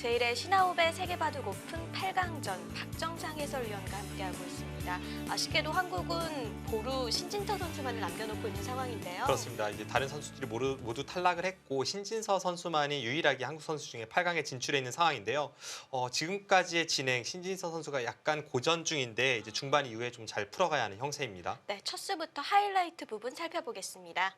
제1회 신화호배 세계바둑 오픈 8강전 박정상 해설위원과 함께하고 있습니다. 아쉽게도 한국은 보루 신진서 선수만을 남겨놓고 있는 상황인데요. 그렇습니다. 이제 다른 선수들이 모두 탈락을 했고 신진서 선수만이 유일하게 한국 선수 중에 8강에 진출해 있는 상황인데요. 지금까지의 진행 신진서 선수가 약간 고전 중인데 이제 중반 이후에 좀 잘 풀어가야 하는 형세입니다. 네, 첫 수부터 하이라이트 부분 살펴보겠습니다.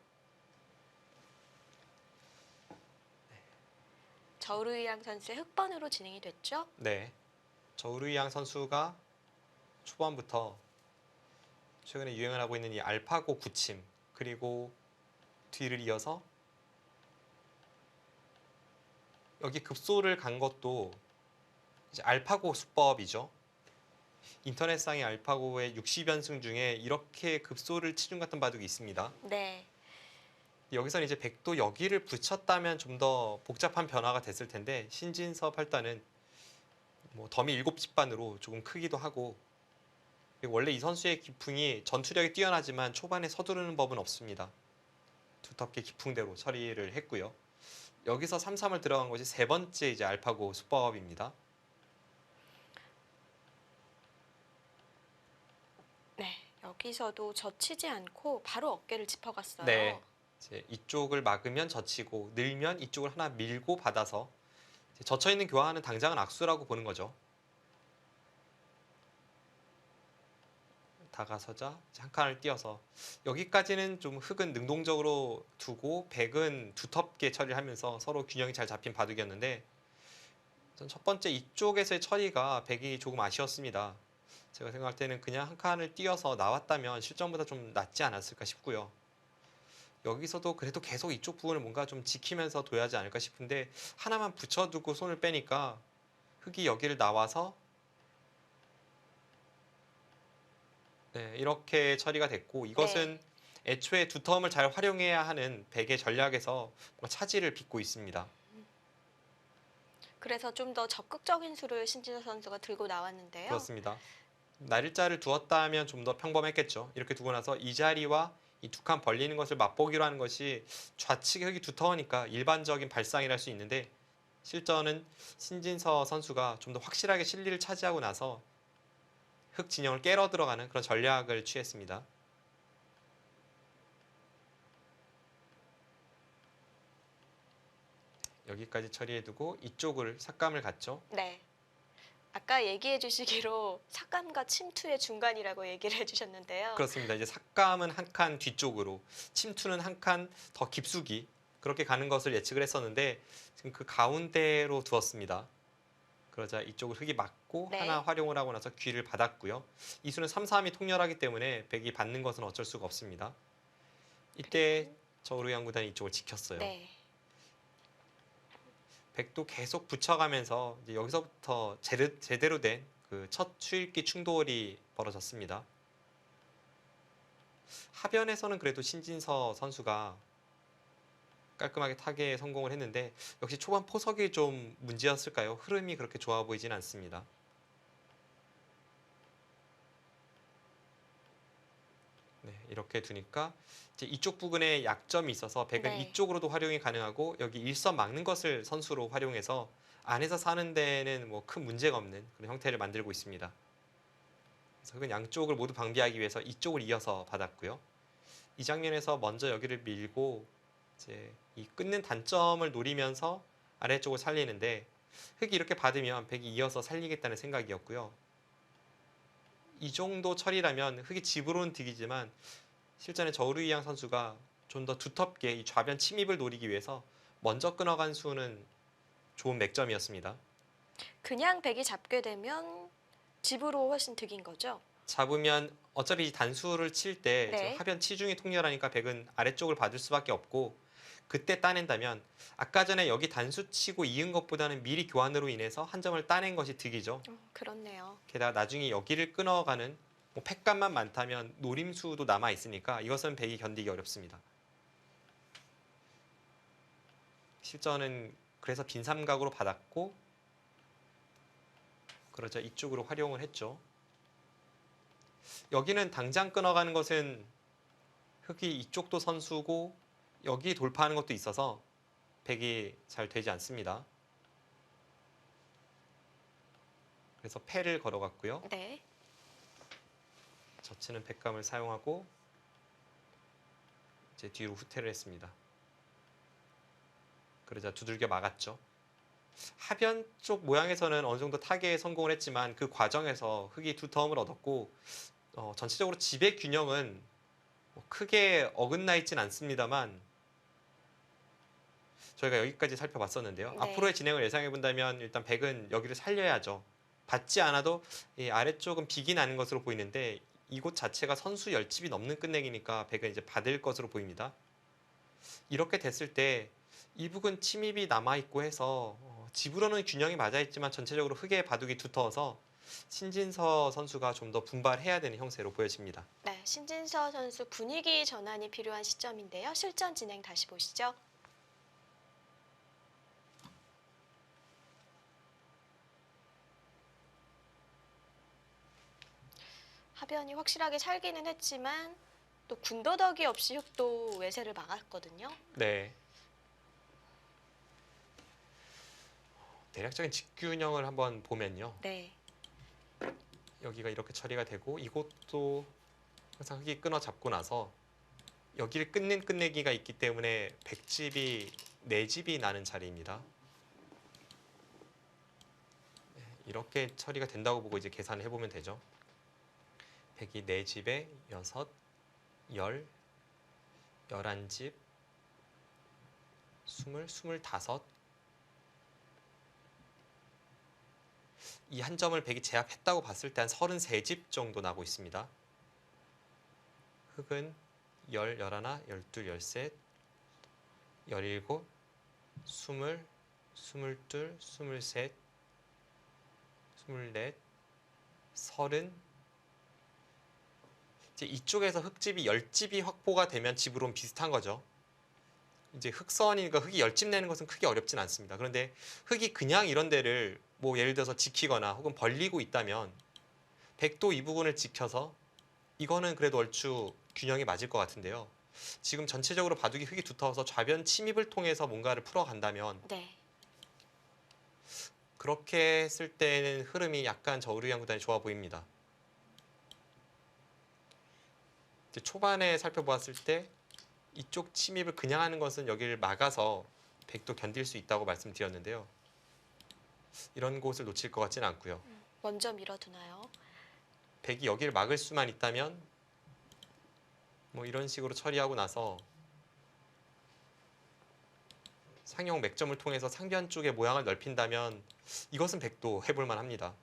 저우루이양 선수의 흑번으로 진행이 됐죠. 네, 저우루이양 선수가 초반부터 최근에 유행을 하고 있는 이 알파고 굳힘 그리고 뒤를 이어서 여기 급소를 간 것도 이제 알파고 수법이죠. 인터넷상의 알파고의 60연승 중에 이렇게 급소를 치중 같은 바둑이 있습니다. 네. 여기서는 이제 백도 여기를 붙였다면 좀 더 복잡한 변화가 됐을 텐데 신진서 8단은 뭐 더미 7집반으로 조금 크기도 하고 원래 이 선수의 기풍이 전투력이 뛰어나지만 초반에 서두르는 법은 없습니다. 두텁게 기풍대로 처리를 했고요. 여기서 3-3을 들어간 것이 세 번째 이제 알파고 수법입니다. 네, 여기서도 젖히지 않고 바로 어깨를 짚어갔어요. 네, 이제 이쪽을 막으면 젖히고 늘면 이쪽을 하나 밀고 받아서 젖혀 있는 교환은 당장은 악수라고 보는 거죠. 다가서자 한 칸을 띄어서 여기까지는 좀 흑은 능동적으로 두고 백은 두텁게 처리를 하면서 서로 균형이 잘 잡힌 바둑이었는데 전 첫 번째 이쪽에서의 처리가 백이 조금 아쉬웠습니다. 제가 생각할 때는 그냥 한 칸을 띄어서 나왔다면 실전보다 좀 낫지 않았을까 싶고요. 여기서도 그래도 계속 이쪽 부분을 뭔가 좀 지키면서 둬야 하지 않을까 싶은데 하나만 붙여두고 손을 빼니까 흑이 여기를 나와서 네, 이렇게 처리가 됐고 이것은 애초에 두텀을 잘 활용해야 하는 백의 전략에서 차질을 빚고 있습니다. 그래서 좀 더 적극적인 수를 신진서 선수가 들고 나왔는데요. 그렇습니다. 날짜를 두었다면 좀 더 평범했겠죠. 이렇게 두고 나서 이 자리와 이 두 칸 벌리는 것을 맛보기로 하는 것이 좌측의 흑이 두터우니까 일반적인 발상이라 할 수 있는데 실전은 신진서 선수가 좀 더 확실하게 실리를 차지하고 나서 흑 진영을 깨러 들어가는 그런 전략을 취했습니다. 여기까지 처리해두고 이쪽을 삭감을 갔죠. 네. 아까 얘기해 주시기로 삭감과 침투의 중간이라고 얘기를 해주셨는데요. 그렇습니다. 이제 삭감은 한 칸 뒤쪽으로, 침투는 한 칸 더 깊숙이 그렇게 가는 것을 예측을 했었는데 지금 그 가운데로 두었습니다. 그러자 이쪽을 흑이 맞고 네. 하나 활용을 하고 나서 귀를 받았고요. 이 수는 3-3이 통렬하기 때문에 백이 받는 것은 어쩔 수가 없습니다. 이때 저우루양 구단이 이쪽을 지켰어요. 네. 백도 계속 붙여가면서 이제 여기서부터 제대로 된 그 첫 추일기 충돌이 벌어졌습니다. 하변에서는 그래도 신진서 선수가 깔끔하게 타개에 성공을 했는데 역시 초반 포석이 좀 문제였을까요? 흐름이 그렇게 좋아 보이진 않습니다. 네, 이렇게 두니까 이제 이쪽 부분에 약점이 있어서 백은 네. 이쪽으로도 활용이 가능하고 여기 일선 막는 것을 선수로 활용해서 안에서 사는 데는 뭐 큰 문제가 없는 그런 형태를 만들고 있습니다. 그래서 흑은 양쪽을 모두 방비하기 위해서 이쪽을 이어서 받았고요. 이 장면에서 먼저 여기를 밀고 이제 이 끊는 단점을 노리면서 아래쪽을 살리는데 흑이 이렇게 받으면 백이 이어서 살리겠다는 생각이었고요. 이 정도 처리라면 흑이 집으로는 득이지만 실전에 저우루이양 선수가 좀 더 두텁게 이 좌변 침입을 노리기 위해서 먼저 끊어간 수는 좋은 맥점이었습니다. 그냥 백이 잡게 되면 집으로 훨씬 득인 거죠? 잡으면 어차피 단수를 칠 때 네. 하변 치중이 통렬하니까 백은 아래쪽을 받을 수밖에 없고 그때 따낸다면 아까 전에 여기 단수 치고 이은 것보다는 미리 교환으로 인해서 한 점을 따낸 것이 득이죠. 그렇네요. 게다가 나중에 여기를 끊어가는 뭐 팩감만 많다면 노림수도 남아 있으니까 이것은 백이 견디기 어렵습니다. 실전은 그래서 빈 삼각으로 받았고 그러자 이쪽으로 활용을 했죠. 여기는 당장 끊어가는 것은 흑이 이쪽도 선수고 여기 돌파하는 것도 있어서 백이 잘 되지 않습니다. 그래서 패를 걸어갔고요. 네. 젖히는 백감을 사용하고 이제 뒤로 후퇴를 했습니다. 그러자 두들겨 막았죠. 하변 쪽 모양에서는 어느 정도 타개에 성공을 했지만 그 과정에서 흙이 두터움을 얻었고 전체적으로 집의 균형은 뭐 크게 어긋나 있진 않습니다만 저희가 여기까지 살펴봤었는데요. 네. 앞으로의 진행을 예상해 본다면 일단 백은 여기를 살려야죠. 받지 않아도 이 아래쪽은 빅이 나는 것으로 보이는데 이곳 자체가 선수 10집이 넘는 끝내기니까 백은 이제 받을 것으로 보입니다. 이렇게 됐을 때 이북은 침입이 남아있고 해서 집으로는 균형이 맞아있지만 전체적으로 흙의 바둑이 두터워서 신진서 선수가 좀 더 분발해야 되는 형세로 보여집니다. 네, 신진서 선수 분위기 전환이 필요한 시점인데요. 실전 진행 다시 보시죠. 하변이 확실하게 살기는 했지만 또 군더더기 없이 흙도 외세를 막았거든요. 네. 대략적인 직균형을 한번 보면요. 네. 여기가 이렇게 처리가 되고 이곳도 항상 흙이 끊어 잡고 나서 여기를 끊는 끝내기가 있기 때문에 백집이 4집이 나는 자리입니다. 이렇게 처리가 된다고 보고 이제 계산을 해보면 되죠. 백이 4집에 6, 10, 11집, 20, 25. 이 한 점을 백이 제압했다고 봤을 때 한 33집 정도 나고 있습니다. 흙은 10, 11, 12, 13, 17, 20, 22, 23, 24, 30. 이제 이쪽에서 흙집이 10집이 확보가 되면 집으로는 비슷한 거죠. 이제 흙선이니까 흙이 10집 내는 것은 크게 어렵진 않습니다. 그런데 흙이 그냥 이런 데를 뭐 예를 들어서 지키거나 혹은 벌리고 있다면 백도 이 부분을 지켜서 이거는 그래도 얼추 균형이 맞을 것 같은데요. 지금 전체적으로 바둑이 흙이 두터워서 좌변 침입을 통해서 뭔가를 풀어간다면 네. 그렇게 했을 때는 흐름이 약간 저우리안 구단이 좋아 보입니다. 이제 초반에 살펴보았을 때 이쪽 침입을 그냥 하는 것은 여기를 막아서 백도 견딜 수 있다고 말씀드렸는데요. 이런 곳을 놓칠 것 같지는 않고요. 먼저 밀어두나요? 백이 여기를 막을 수만 있다면 뭐 이런 식으로 처리하고 나서 상용 맥점을 통해서 상변 쪽의 모양을 넓힌다면 이것은 백도 해볼 만합니다.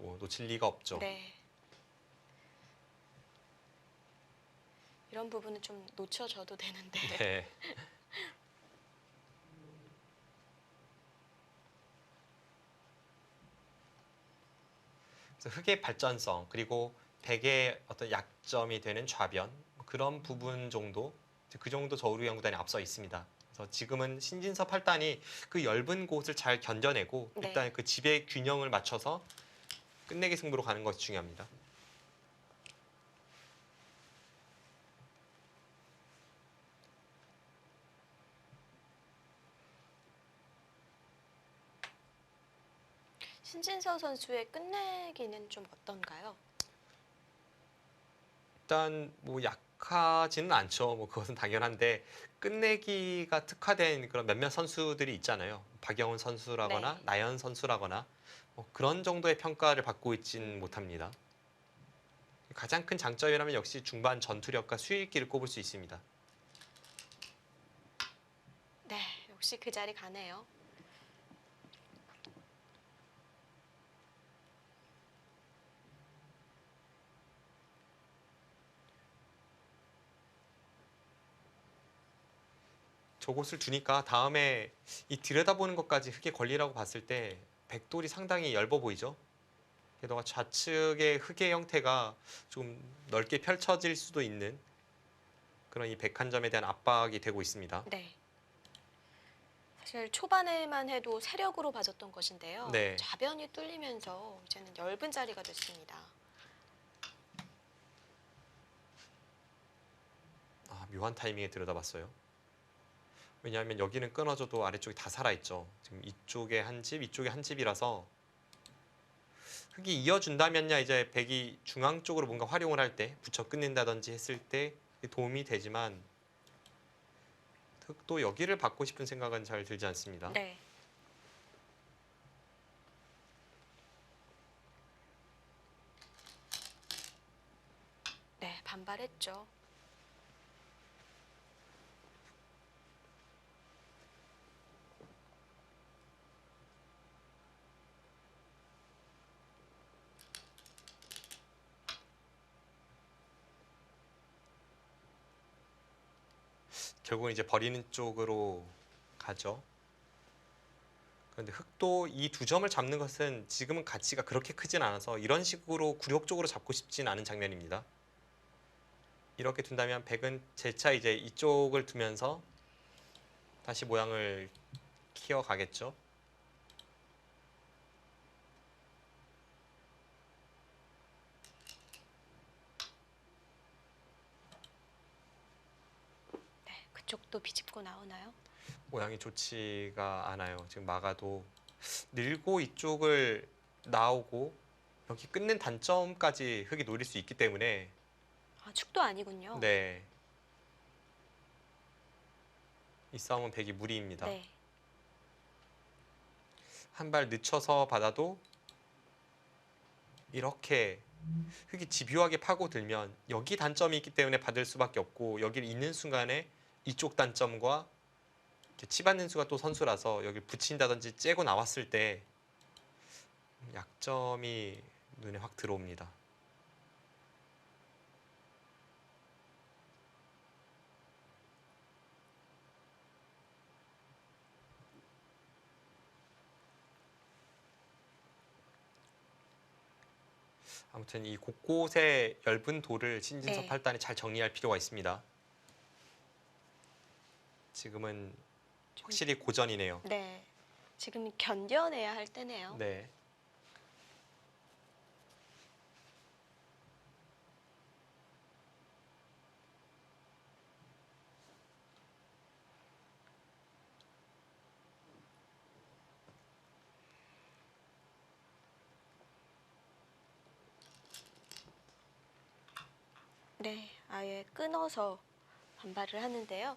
뭐 놓칠 리가 없죠. 네. 이런 부분은 좀 놓쳐줘도 되는데. 네. 그래서 흙의 발전성 그리고 백의 어떤 약점이 되는 좌변 그런 부분 정도 그 정도 저우루 연구단이 앞서 있습니다. 그래서 지금은 신진서 8단이 그 얇은 곳을 잘 견뎌내고 네. 일단 그 집의 균형을 맞춰서 끝내기 승부로 가는 것이 중요합니다. 신진서 선수의 끝내기는 좀 어떤가요? 일단 뭐 약하지는 않죠. 뭐 그것은 당연한데 끝내기가 특화된 그런 몇몇 선수들이 있잖아요. 박영훈 선수라거나 네. 나연 선수라거나 뭐 그런 정도의 평가를 받고 있지는 못합니다. 가장 큰 장점이라면 역시 중반 전투력과 수익기를 꼽을 수 있습니다. 네, 역시 그 자리 가네요. 저곳을 두니까 다음에 이 들여다보는 것까지 흙의 권리라고 봤을 때 백돌이 상당히 엷어 보이죠. 게다가 좌측의 흙의 형태가 좀 넓게 펼쳐질 수도 있는 그런 이 백한점에 대한 압박이 되고 있습니다. 네. 사실 초반에만 해도 세력으로 봐줬던 것인데요. 네. 좌변이 뚫리면서 이제는 엷은 자리가 됐습니다. 묘한 타이밍에 들여다봤어요. 왜냐하면 여기는 끊어져도 아래쪽이 다 살아있죠. 지금 이쪽에 한 집, 이쪽에 한 집이라서 흙이 이어준다면야 이제 백이 중앙 쪽으로 뭔가 활용을 할 때 붙여 끊는다든지 했을 때 도움이 되지만 흙도 여기를 받고 싶은 생각은 잘 들지 않습니다. 네. 네, 반발했죠. 결국은 이제 버리는 쪽으로 가죠. 그런데 흙도 이 두 점을 잡는 것은 지금은 가치가 그렇게 크진 않아서 이런 식으로 굴욕적으로 잡고 싶진 않은 장면입니다. 이렇게 둔다면 백은 재차 이제 이쪽을 두면서 다시 모양을 키워가겠죠. 네, 그쪽도 비집고 나오나요? 모양이 좋지가 않아요. 지금 막아도 늘고 이쪽을 나오고 여기 끊는 단점까지 흙이 노릴 수 있기 때문에 아, 축도 아니군요. 네, 이 싸움은 백이 무리입니다. 네. 한 발 늦춰서 받아도 이렇게 흙이 집요하게 파고들면 여기 단점이 있기 때문에 받을 수밖에 없고 여기를 잇는 순간에 이쪽 단점과 치받는 수가 또 선수라서 여기 붙인다든지 째고 나왔을 때 약점이 눈에 확 들어옵니다. 아무튼 이 곳곳에 엷은 돌을 신진섭 네. 8단이 잘 정리할 필요가 있습니다. 지금은 확실히 고전이네요. 네. 지금 견뎌내야 할 때네요. 네. 네, 아예 끊어서 반발을 하는데요.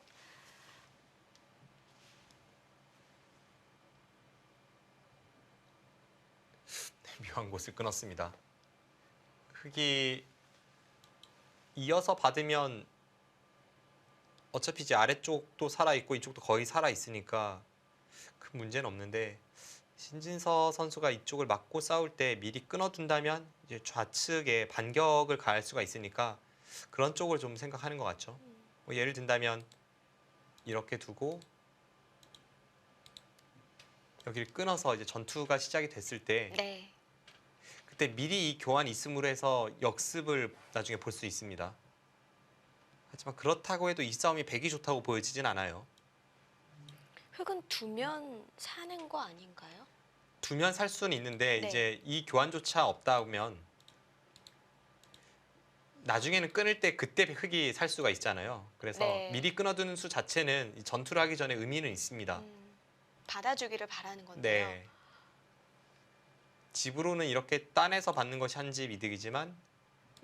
묘한 곳을 끊었습니다. 흙이 이어서 받으면 어차피 이제 아래쪽도 살아있고 이쪽도 거의 살아있으니까 큰 문제는 없는데 신진서 선수가 이쪽을 막고 싸울 때 미리 끊어둔다면 이제 좌측에 반격을 가할 수가 있으니까 그런 쪽을 좀 생각하는 것 같죠. 뭐 예를 든다면 이렇게 두고 여기를 끊어서 이제 전투가 시작이 됐을 때 네. 그때 미리 이 교환이 있음으로 해서 역습을 나중에 볼 수 있습니다. 하지만 그렇다고 해도 이 싸움이 백이 좋다고 보여지진 않아요. 흙은 두면 사는 거 아닌가요? 두면 살 수는 있는데 네. 이제 이 교환조차 없다면 나중에는 끊을 때 그때 흙이 살 수가 있잖아요. 그래서 네. 미리 끊어두는 수 자체는 이 전투를 하기 전에 의미는 있습니다. 받아주기를 바라는 건데요. 네. 집으로는 이렇게 따내서 받는 것이 한 집 이득이지만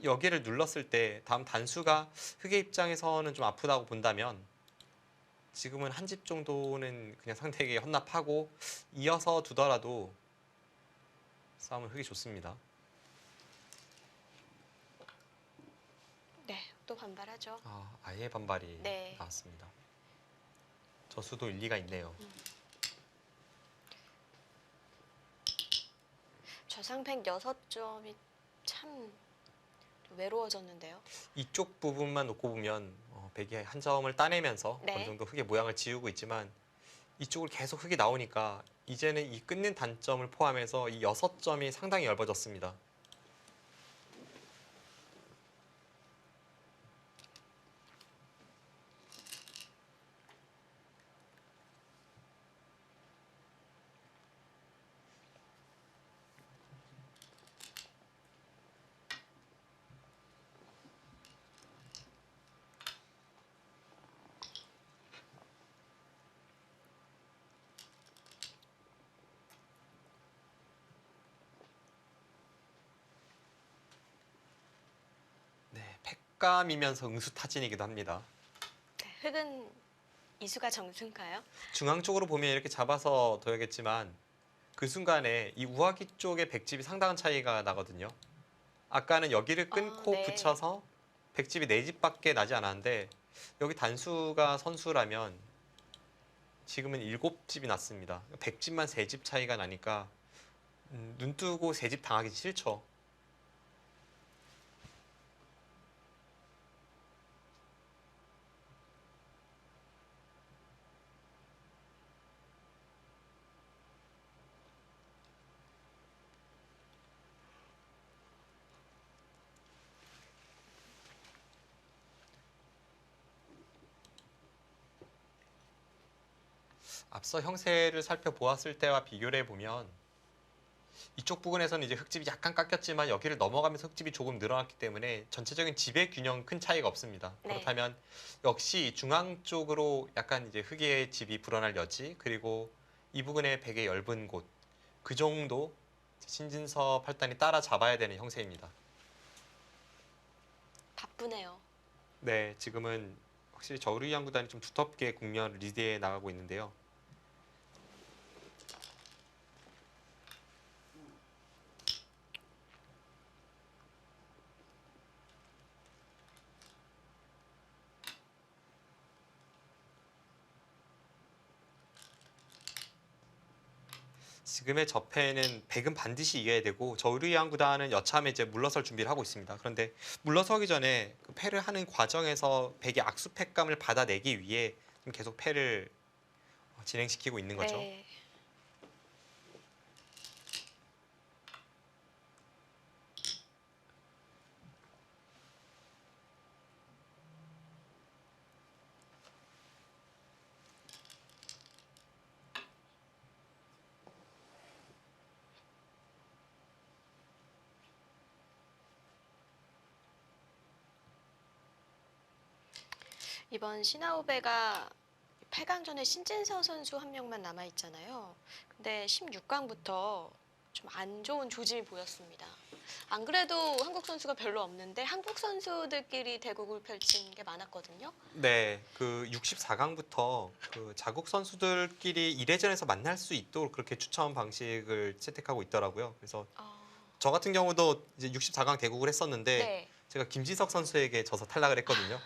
여기를 눌렀을 때 다음 단수가 흙의 입장에서는 좀 아프다고 본다면 지금은 한 집 정도는 그냥 상대에게 헌납하고 이어서 두더라도 싸움은 흙이 좋습니다. 네, 또 반발하죠. 아예 반발이 네. 나왔습니다. 저 수도 일리가 있네요. 저상팩 6점이 참 외로워졌는데요. 이쪽 부분만 놓고 보면 백이 한 점을 따내면서 네. 어느 정도 흙의 모양을 지우고 있지만 이쪽을 계속 흙이 나오니까 이제는 이 끊는 단점을 포함해서 이 6점이 상당히 얇아졌습니다. 촉감이면서 응수타진이기도 합니다. 네, 흙은 이수가 정수인가요? 중앙 쪽으로 보면 이렇게 잡아서 둬야겠지만 그 순간에 이 우아기 쪽의 백집이 상당한 차이가 나거든요. 아까는 여기를 끊고 네. 붙여서 백집이 4집밖에 나지 않았는데 여기 단수가 선수라면 지금은 7집이 났습니다. 백집만 3집 차이가 나니까 눈 뜨고 3집 당하기 싫죠. 앞서 형세를 살펴보았을 때와 비교를 해보면 이쪽 부분에서는 이제 흙집이 약간 깎였지만 여기를 넘어가면서 흙집이 조금 늘어났기 때문에 전체적인 집의 균형 큰 차이가 없습니다. 네. 그렇다면 역시 중앙 쪽으로 약간 이제 흙의 집이 불어날 여지, 그리고 이 부분의 백의 엷은 곳, 그 정도 신진서 8단이 따라잡아야 되는 형세입니다. 바쁘네요. 네, 지금은 확실히 저우르이안 구단이 좀 두텁게 국면을 리드해 나가고 있는데요. 지금의 접회는 백은 반드시 이겨야 되고 저우르이안 구단은 여차하면 이제 물러설 준비를 하고 있습니다. 그런데 물러서기 전에 그 패를 하는 과정에서 백의 악수패감을 받아내기 위해 좀 계속 패를 진행시키고 있는 거죠. 네. 이번 시나우베가 8강전에 신진서 선수 한 명만 남아 있잖아요. 근데 16강부터 좀 안 좋은 조짐이 보였습니다. 안 그래도 한국 선수가 별로 없는데 한국 선수들끼리 대국을 펼친 게 많았거든요. 네, 그 64강부터 그 자국 선수들끼리 1회전에서 만날 수 있도록 그렇게 추첨 방식을 채택하고 있더라고요. 그래서 저 같은 경우도 이제 64강 대국을 했었는데 네. 제가 김지석 선수에게 져서 탈락을 했거든요.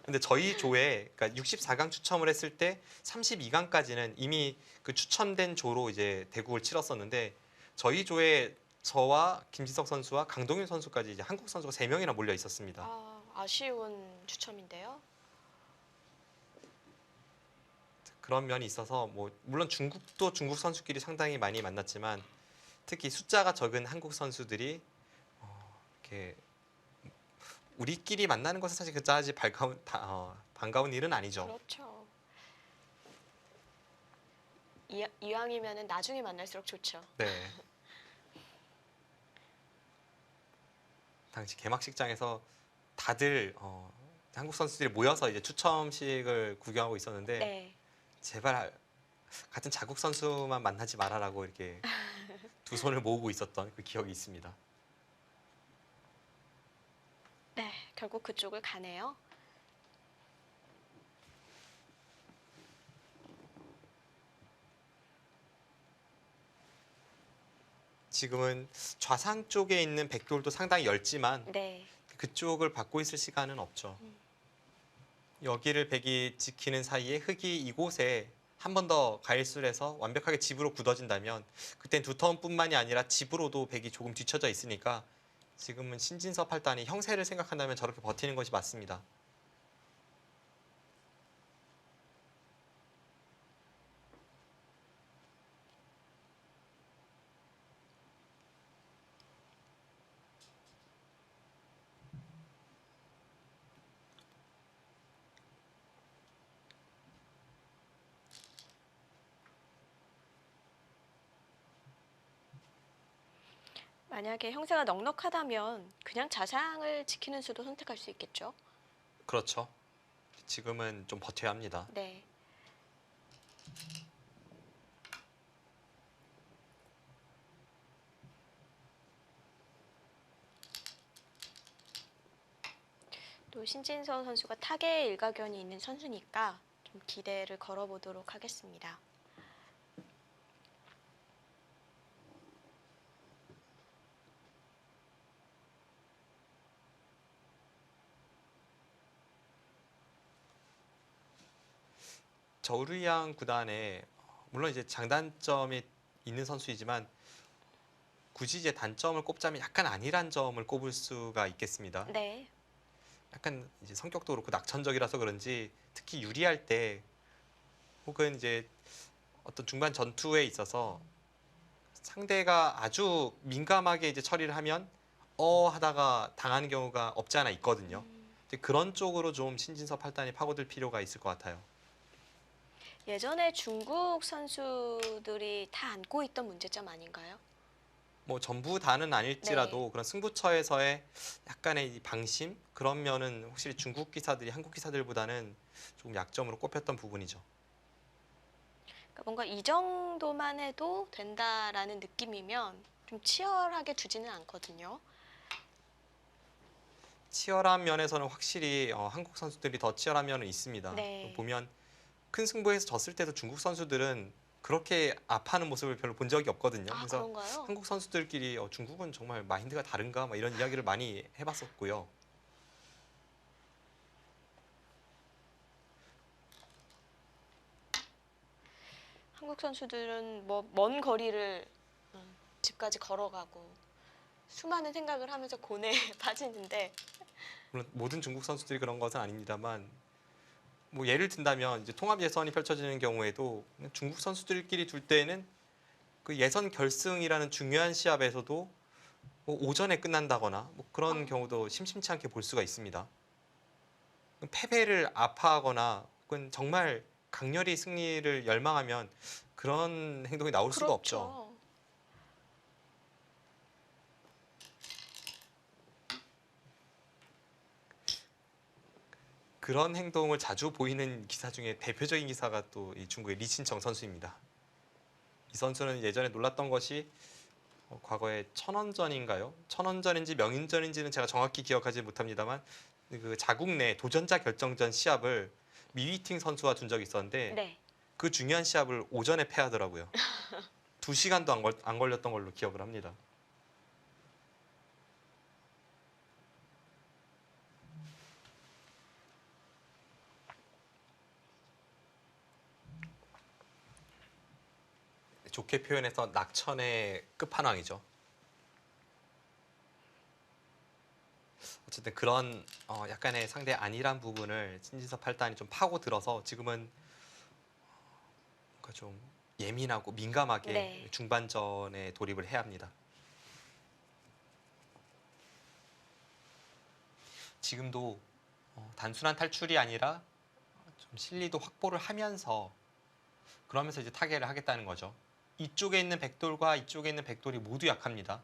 근데 저희 조에 그러니까 64강 추첨을 했을 때 32강까지는 이미 그 추첨된 조로 이제 대국을 치렀었는데 저희 조에 저와 김지석 선수와 강동윤 선수까지 이제 한국 선수가 3명이나 몰려 있었습니다. 아쉬운 추첨인데요. 그런 면이 있어서 뭐 물론 중국도 중국 선수끼리 상당히 많이 만났지만 특히 숫자가 적은 한국 선수들이 이렇게 우리끼리 만나는 것은 사실 그다지 반가운 일은 아니죠. 그렇죠. 이왕이면은 나중에 만날수록 좋죠. 네. 당시 개막식장에서 다들 한국 선수들이 모여서 이제 추첨식을 구경하고 있었는데 네. 제발 같은 자국 선수만 만나지 말아라고 이렇게 두 손을 모으고 있었던 그 기억이 있습니다. 네, 결국 그쪽을 가네요. 지금은 좌상 쪽에 있는 백돌도 상당히 얇지만 네. 그쪽을 받고 있을 시간은 없죠. 여기를 백이 지키는 사이에 흙이 이곳에 한 번 더 가일술해서 완벽하게 집으로 굳어진다면 그땐 두 턴뿐만이 아니라 집으로도 백이 조금 뒤쳐져 있으니까 지금은 신진서 8단이 형세를 생각한다면 저렇게 버티는 것이 맞습니다. 만약에 형세가 넉넉하다면 그냥 자상을 지키는 수도 선택할 수 있겠죠. 그렇죠. 지금은 좀 버텨야 합니다. 네. 또 또 신진서 선수가 타계에 일가견이 있는 선수니까 좀 기대를 걸어보도록 하겠습니다. 저우르이앙 구단에 물론 이제 장단점이 있는 선수이지만 굳이 이제 단점을 꼽자면 약간 아니란 점을 꼽을 수가 있겠습니다. 네. 약간 이제 성격도 그렇고 낙천적이라서 그런지 특히 유리할 때 혹은 이제 어떤 중반 전투에 있어서 상대가 아주 민감하게 이제 처리를 하면 하다가 당하는 경우가 없지 않아 있거든요. 이제 그런 쪽으로 좀 신진서 팔단이 파고들 필요가 있을 것 같아요. 예전에 중국 선수들이 다 안고 있던 문제점 아닌가요? 뭐 전부 다는 아닐지라도 그런 승부처에서의 약간의 이 방심 그런 면은 확실히 중국 기사들이 한국 기사들보다는 조금 약점으로 꼽혔던 부분이죠. 그러니까 뭔가 이 정도만 해도 된다라는 느낌이면 좀 치열하게 두지는 않거든요. 치열한 면에서는 확실히 한국 선수들이 더 치열한 면은 있습니다. 네. 보면 큰 승부에서 졌을 때도 중국 선수들은 그렇게 아파하는 모습을 별로 본 적이 없거든요. 아, 그래서 그런가요? 한국 선수들끼리 중국은 정말 마인드가 다른가 막 이런 이야기를 많이 해봤었고요. 한국 선수들은 뭐 먼 거리를 집까지 걸어가고 수많은 생각을 하면서 고뇌에 빠지는데 물론 모든 중국 선수들이 그런 것은 아닙니다만 뭐 예를 든다면 이제 통합 예선이 펼쳐지는 경우에도 중국 선수들끼리 둘 때는 그 예선 결승이라는 중요한 시합에서도 뭐 오전에 끝난다거나 뭐 그런 경우도 심심치 않게 볼 수가 있습니다. 패배를 아파하거나 혹은 정말 강렬히 승리를 열망하면 그런 행동이 나올 수가 없죠. 그렇죠. 그런 행동을 자주 보이는 기사 중에 대표적인 기사가 또 이 중국의 리친정 선수입니다. 이 선수는 예전에 놀랐던 것이 과거에 천원전인가요? 천원전인지 명인전인지는 제가 정확히 기억하지 못합니다만 그 자국 내 도전자 결정전 시합을 미위팅 선수와 둔 적이 있었는데 네. 그 중요한 시합을 오전에 패하더라고요. 2시간도 안 걸렸던 걸로 기억을 합니다. 좋게 표현해서 낙천의 끝판왕이죠. 어쨌든 그런 약간의 상대 안일한 부분을 신진서 팔단이 좀 파고들어서 지금은 뭔가 좀 예민하고 민감하게 네. 중반전에 돌입을 해야 합니다. 지금도 단순한 탈출이 아니라 좀 실리도 확보를 하면서 그러면서 이제 타겟을 하겠다는 거죠. 이쪽에 있는 백돌과 이쪽에 있는 백돌이 모두 약합니다.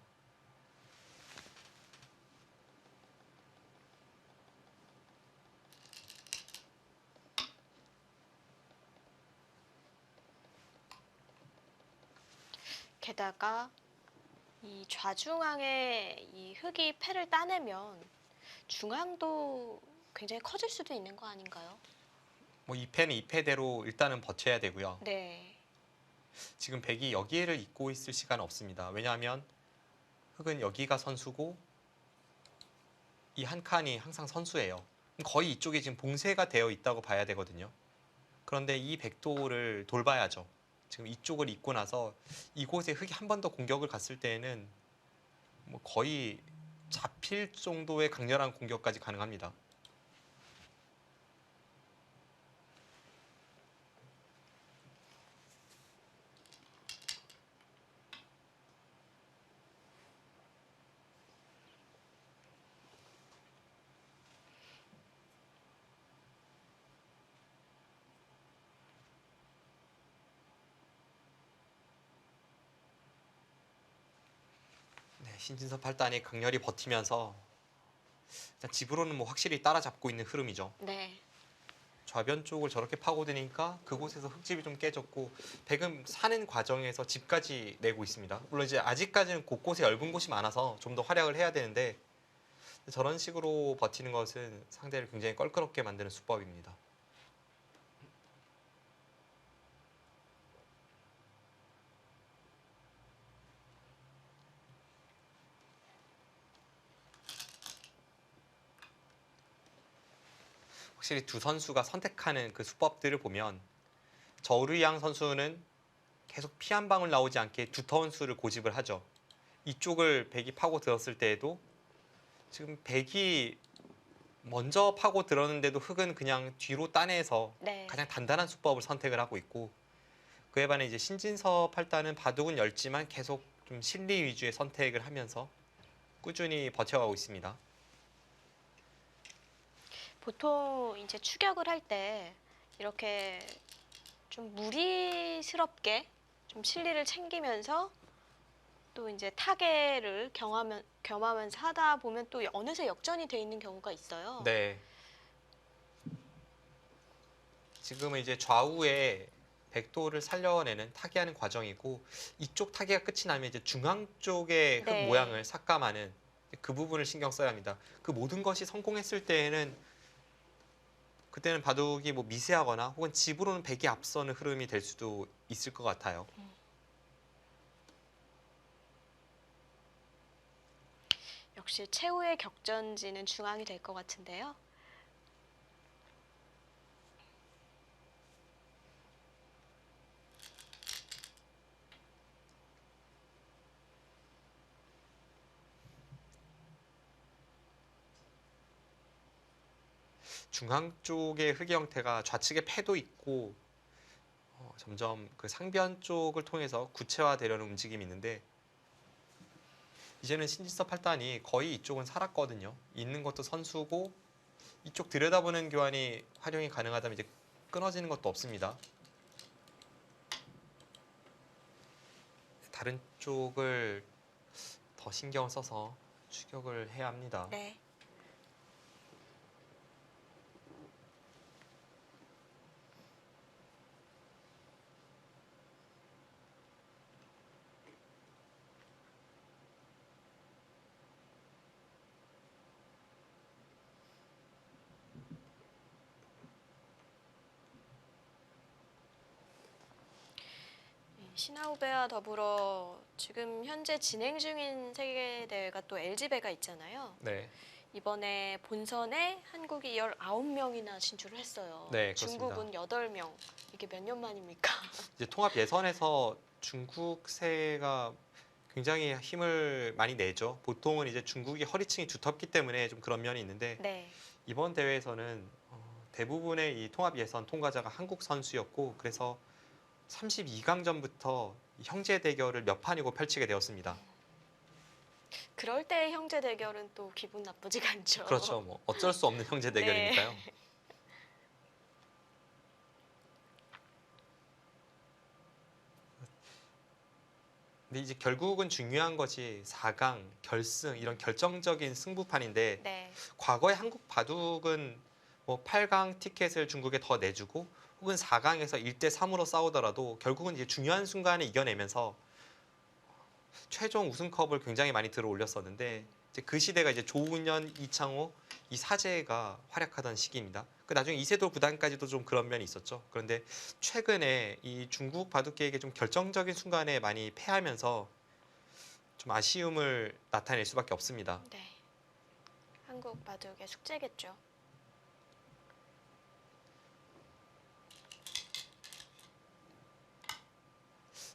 게다가 이 좌중앙에 이 흙이 패를 따내면 중앙도 굉장히 커질 수도 있는 거 아닌가요? 뭐 2패는 2패대로 일단은 버텨야 되고요. 네. 지금 백이 여기를 잇고 있을 시간은 없습니다. 왜냐하면 흑은 여기가 선수고 이 한 칸이 항상 선수예요. 거의 이쪽에 지금 봉쇄가 되어 있다고 봐야 되거든요. 그런데 이 백도를 돌봐야죠. 지금 이쪽을 잇고 나서 이곳에 흑이 한 번 더 공격을 갔을 때에는 뭐 거의 잡힐 정도의 강렬한 공격까지 가능합니다. 네, 신진섭 8단이 강렬히 버티면서 일단 집으로는 뭐 확실히 따라잡고 있는 흐름이죠. 네. 좌변 쪽을 저렇게 파고드니까 그곳에서 흙집이 좀 깨졌고 백은 사는 과정에서 집까지 내고 있습니다. 물론 이제 아직까지는 곳곳에 얇은 곳이 많아서 좀 더 활약을 해야 되는데 저런 식으로 버티는 것은 상대를 굉장히 껄끄럽게 만드는 수법입니다. 확실히 두 선수가 선택하는 그 수법들을 보면 저우르이앙 선수는 계속 피 한 방울 나오지 않게 두터운 수를 고집을 하죠. 이쪽을 백이 파고 들었을 때에도 지금 백이 먼저 파고 들었는데도 흑은 그냥 뒤로 따내서 네. 가장 단단한 수법을 선택을 하고 있고, 그에 반해 이제 신진서 팔단은 바둑은 얇지만 계속 좀 실리 위주의 선택을 하면서 꾸준히 버텨가고 있습니다. 보통 이제 추격을 할 때 이렇게 좀 무리스럽게 좀 실리를 챙기면서 또 이제 타계를 겸하면서 하다 보면 또 어느새 역전이 돼 있는 경우가 있어요. 네. 지금은 이제 좌우에 백도를 살려내는 타개하는 과정이고, 이쪽 타개가 끝이 나면 이제 중앙 쪽의 흙 네. 모양을 삭감하는 그 부분을 신경 써야 합니다. 그 모든 것이 성공했을 때에는 그때는 바둑이 뭐 미세하거나 혹은 집으로는 백이 앞서는 흐름이 될 수도 있을 것 같아요. 역시 최후의 격전지는 중앙이 될 것 같은데요. 중앙 쪽의 흙의 형태가 좌측에 패도 있고 점점 그 상변 쪽을 통해서 구체화되려는 움직임이 있는데, 이제는 신지서 팔단이 거의 이쪽은 살았거든요. 있는 것도 선수고 이쪽 들여다보는 교환이 활용이 가능하다면 이제 끊어지는 것도 없습니다. 다른 쪽을 더 신경을 써서 추격을 해야 합니다. 네. 신하우배와 더불어 지금 현재 진행 중인 세계대회가 또 LG배가 있잖아요. 네, 이번에 본선에 한국이 19명이나 진출을 했어요. 네, 그렇습니다. 중국은 8명. 이게 몇 년 만입니까? 이제 통합 예선에서 중국세가 굉장히 힘을 많이 내죠. 보통은 이제 중국이 허리층이 두텁기 때문에 좀 그런 면이 있는데, 네. 이번 대회에서는 대부분의 이 통합 예선 통과자가 한국 선수였고, 그래서 32강전부터 형제 대결을 몇 판이고 펼치게 되었습니다. 그럴 때 형제 대결은 또 기분 나쁘지가 않죠. 그렇죠. 뭐 어쩔 수 없는 형제 대결이니까요. 네. 근데 이제 결국은 중요한 것이 4강, 결승 이런 결정적인 승부판인데, 네. 과거의 한국 바둑은 뭐 8강 티켓을 중국에 더 내주고 혹은 4강에서 1대 3으로 싸우더라도 결국은 이제 중요한 순간에 이겨내면서 최종 우승컵을 굉장히 많이 들어 올렸었는데, 이제 그 시대가 이제 조훈현, 이창호, 이 사제가 활약하던 시기입니다. 그 나중에 이세돌 구단까지도 좀 그런 면이 있었죠. 그런데 최근에 이 중국 바둑계에게 좀 결정적인 순간에 많이 패하면서 좀 아쉬움을 나타낼 수밖에 없습니다. 네. 한국 바둑의 숙제겠죠.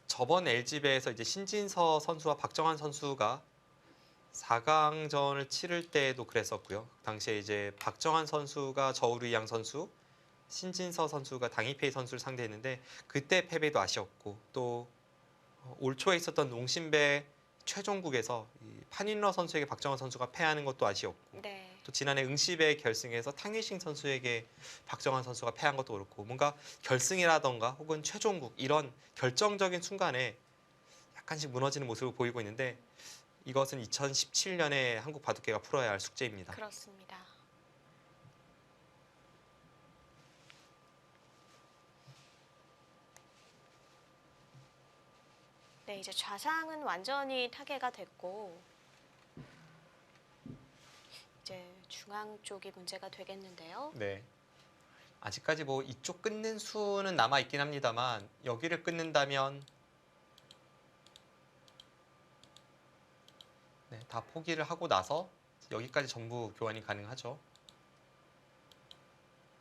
저번 LG배에서 이제 신진서 선수와 박정환 선수가 4강전을 치를 때도 그랬었고요. 당시에 이제 박정환 선수가 저우르이양 선수, 신진서 선수가 당이페이 선수를 상대했는데 그때 패배도 아쉬웠고, 또 올 초에 있었던 농심배 최종국에서 이 판인러 선수에게 박정환 선수가 패하는 것도 아쉬웠고, 네. 또 지난해 응시배 결승에서 탕위싱 선수에게 박정환 선수가 패한 것도 그렇고, 뭔가 결승이라던가 혹은 최종국 이런 결정적인 순간에 약간씩 무너지는 모습을 보이고 있는데, 이것은 2017년에 한국 바둑계가 풀어야 할 숙제입니다. 그렇습니다. 네, 이제 좌상은 완전히 타개가 됐고 이제 중앙 쪽이 문제가 되겠는데요. 네. 아직까지 뭐 이쪽 끊는 수는 남아 있긴 합니다만 여기를 끊는다면 네, 다 포기를 하고 나서 여기까지 전부 교환이 가능하죠.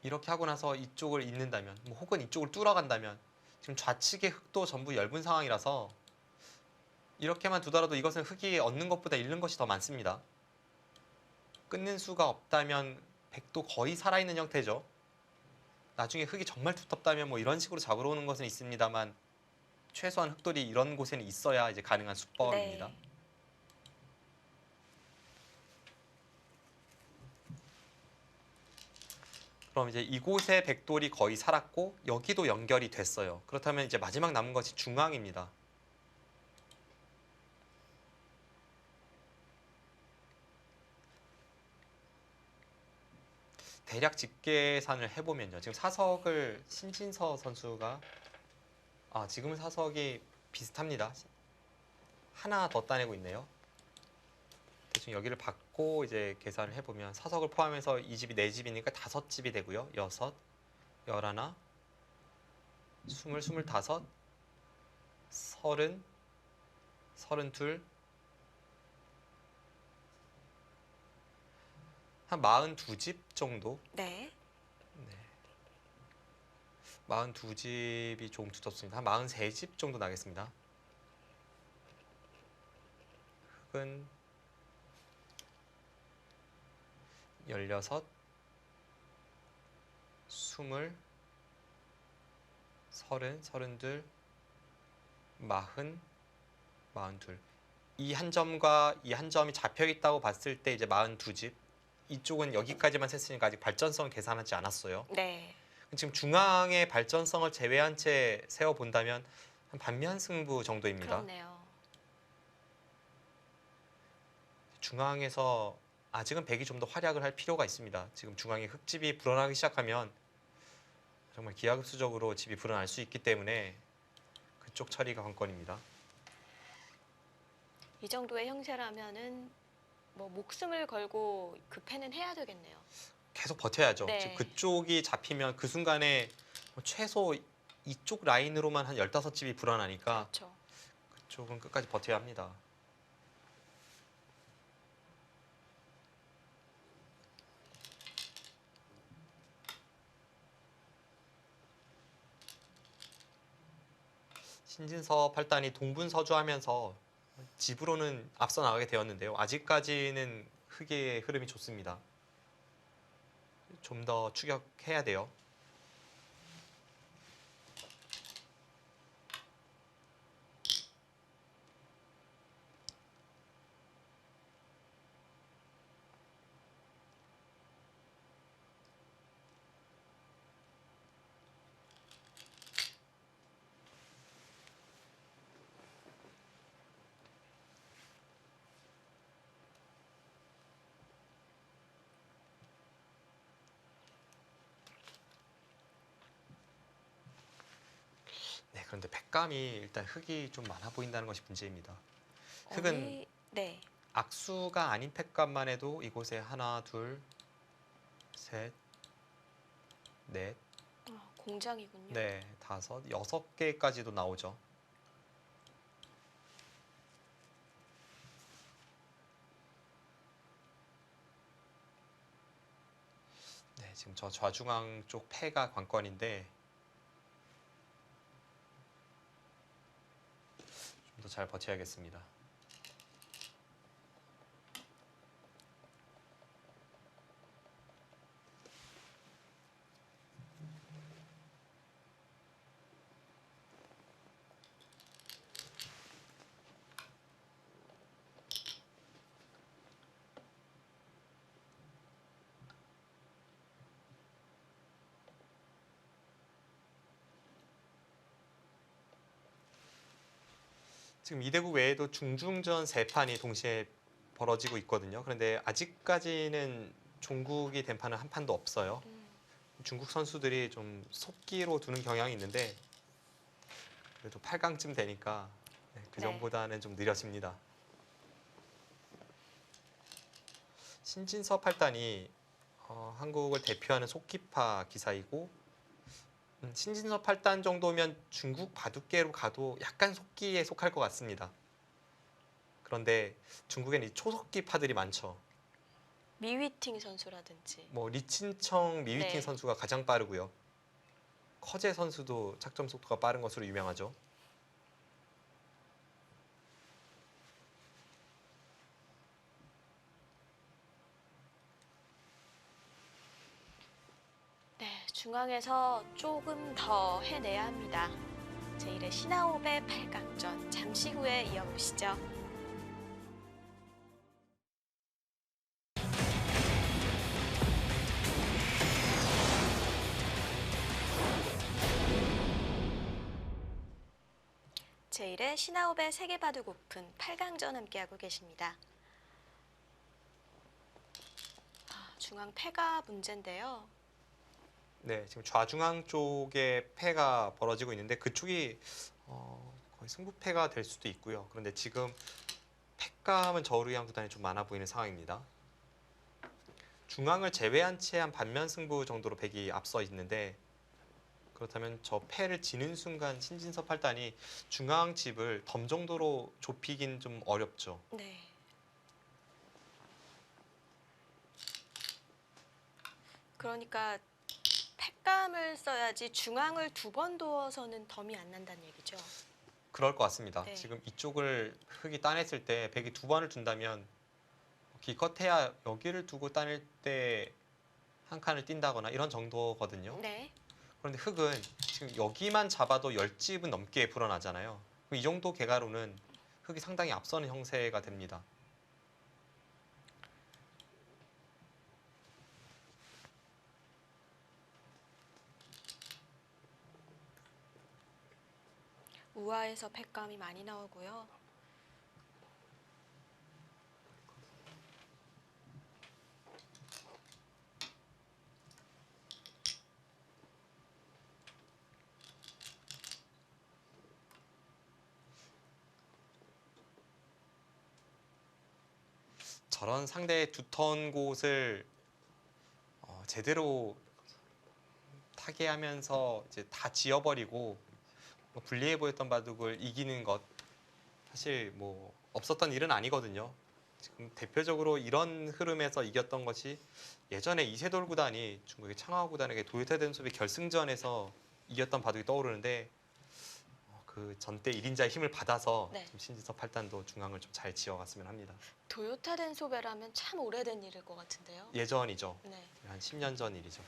이렇게 하고 나서 이쪽을 잇는다면 뭐 혹은 이쪽을 뚫어간다면 지금 좌측의 흙도 전부 엷은 상황이라서 이렇게만 두더라도 이것은 흙이 얻는 것보다 잃는 것이 더 많습니다. 끊는 수가 없다면 백도 거의 살아있는 형태죠. 나중에 흙이 정말 두텁다면 뭐 이런 식으로 잡으러 오는 것은 있습니다만 최소한 흙돌이 이런 곳에는 있어야 이제 가능한 수법입니다. 네. 그럼 이제 이곳에 백돌이 거의 살았고 여기도 연결이 됐어요. 그렇다면 이제 마지막 남은 것이 중앙입니다. 대략 직계산을 해보면요. 지금 사석을 신진서 선수가 지금은 사석이 비슷합니다. 하나 더 따내고 있네요. 대충 여기를 받고 이제 계산을 해보면 사석을 포함해서 이 집이 네 집이니까 다섯 집이 되고요. 여섯, 열하나, 스물, 스물다섯, 서른, 서른둘, 한 42집 정도? 네. 네. 42집이 조금 두텁습니다. 한 43집 정도 나겠습니다. 흙은 16, 20, 30, 32, 40, 42. 이 한 점과 이 한 점이 잡혀 있다고 봤을 때 이제 42집. 이쪽은 여기까지만 셌으니까 아직 발전성을 계산하지 않았어요. 네. 지금 중앙의 발전성을 제외한 채 세워 본다면 한 반면 승부 정도입니다. 그렇네요. 중앙에서 아직은 백이 좀 더 활약을 할 필요가 있습니다. 지금 중앙에 흙집이 불어나기 시작하면 정말 기하급수적으로 집이 불어날 수 있기 때문에 그쪽 처리가 관건입니다. 이 정도의 형세라면은 뭐 목숨을 걸고 급회는 해야 되겠네요. 계속 버텨야죠. 네. 지금 그쪽이 잡히면 그 순간에 최소 이쪽 라인으로만 한 15집이 불어나니까 그렇죠. 그쪽은 끝까지 버텨야 합니다. 신진서 8단이 동분서주하면서 집으로는 앞서 나가게 되었는데요. 아직까지는 흙의 흐름이 좋습니다. 좀 더 추격해야 돼요. 네, 그런데 백감이 일단 흙이 좀 많아 보인다는 것이 문제입니다. 흙은 네. 악수가 아닌 팩감만 해도 이곳에 하나, 둘, 셋, 넷, 공장이군요. 네, 다섯, 6개까지도 나오죠. 네, 지금 저 좌중앙 쪽 패가 관건인데 좀 더 잘 버텨야겠습니다. 지금 이대구 외에도 중중전 3판이 동시에 벌어지고 있거든요. 그런데 아직까지는 종국이 된 판은 한 판도 없어요. 중국 선수들이 좀 속기로 두는 경향이 있는데 그래도 8강쯤 되니까 그 네. 전보다는 좀 느려집니다. 신진서 8단이 한국을 대표하는 속기파 기사이고 신진서 8단 정도면 중국 바둑계로 가도 약간 속기에 속할 것 같습니다. 그런데 중국에는 이 초속기파들이 많죠. 미위팅 선수라든지. 뭐 리친청, 미위팅 네. 선수가 가장 빠르고요. 커제 선수도 착점 속도가 빠른 것으로 유명하죠. 네, 중앙에서 조금 더 해내야 합니다. 제1회 신하옵의 8강전 잠시 후에 이어보시죠. 제1회 신하옵의 세계바둑 오픈 8강전 함께하고 계십니다. 중앙 패가 문제인데요. 네, 지금 좌중앙 쪽에 패가 벌어지고 있는데 그쪽이 거의 승부패가 될 수도 있고요. 그런데 지금 패감은 저우르양 구단이 좀 많아 보이는 상황입니다. 중앙을 제외한 채 한 반면 승부 정도로 백이 앞서 있는데 그렇다면 저 패를 지는 순간 신진서 8단이 중앙 집을 덤 정도로 좁히긴 좀 어렵죠. 네. 그러니까 패감을 써야지 중앙을 두 번 두어서는 덤이 안 난다는 얘기죠. 그럴 것 같습니다. 네. 지금 이쪽을 흙이 따냈을 때 백이 두 번을 둔다면 기껏해야 여기를 두고 따낼 때 한 칸을 뛴다거나 이런 정도거든요. 네. 그런데 흙은 지금 여기만 잡아도 10집은 넘게 불어나잖아요. 그럼 이 정도 개가로는 흙이 상당히 앞서는 형세가 됩니다. 우아에서 패감이 많이 나오고요. 저런 상대의 두턴 곳을 제대로 타개하면서 이제 다 지어버리고 불리해 보였던 바둑을 이기는 것 사실 뭐 없었던 일은 아니거든요. 지금 대표적으로 이런 흐름에서 이겼던 것이 예전에 이세돌 구단이 중국의 창화 구단에게 도요타 덴소비 결승전에서 이겼던 바둑이 떠오르는데 그 전때 1인자의 힘을 받아서 네. 지금 신진서 8단도 중앙을 좀 잘 지어갔으면 합니다. 도요타 덴소베라면 참 오래된 일일 것 같은데요. 예전이죠. 네. 한 10년 전 일이죠.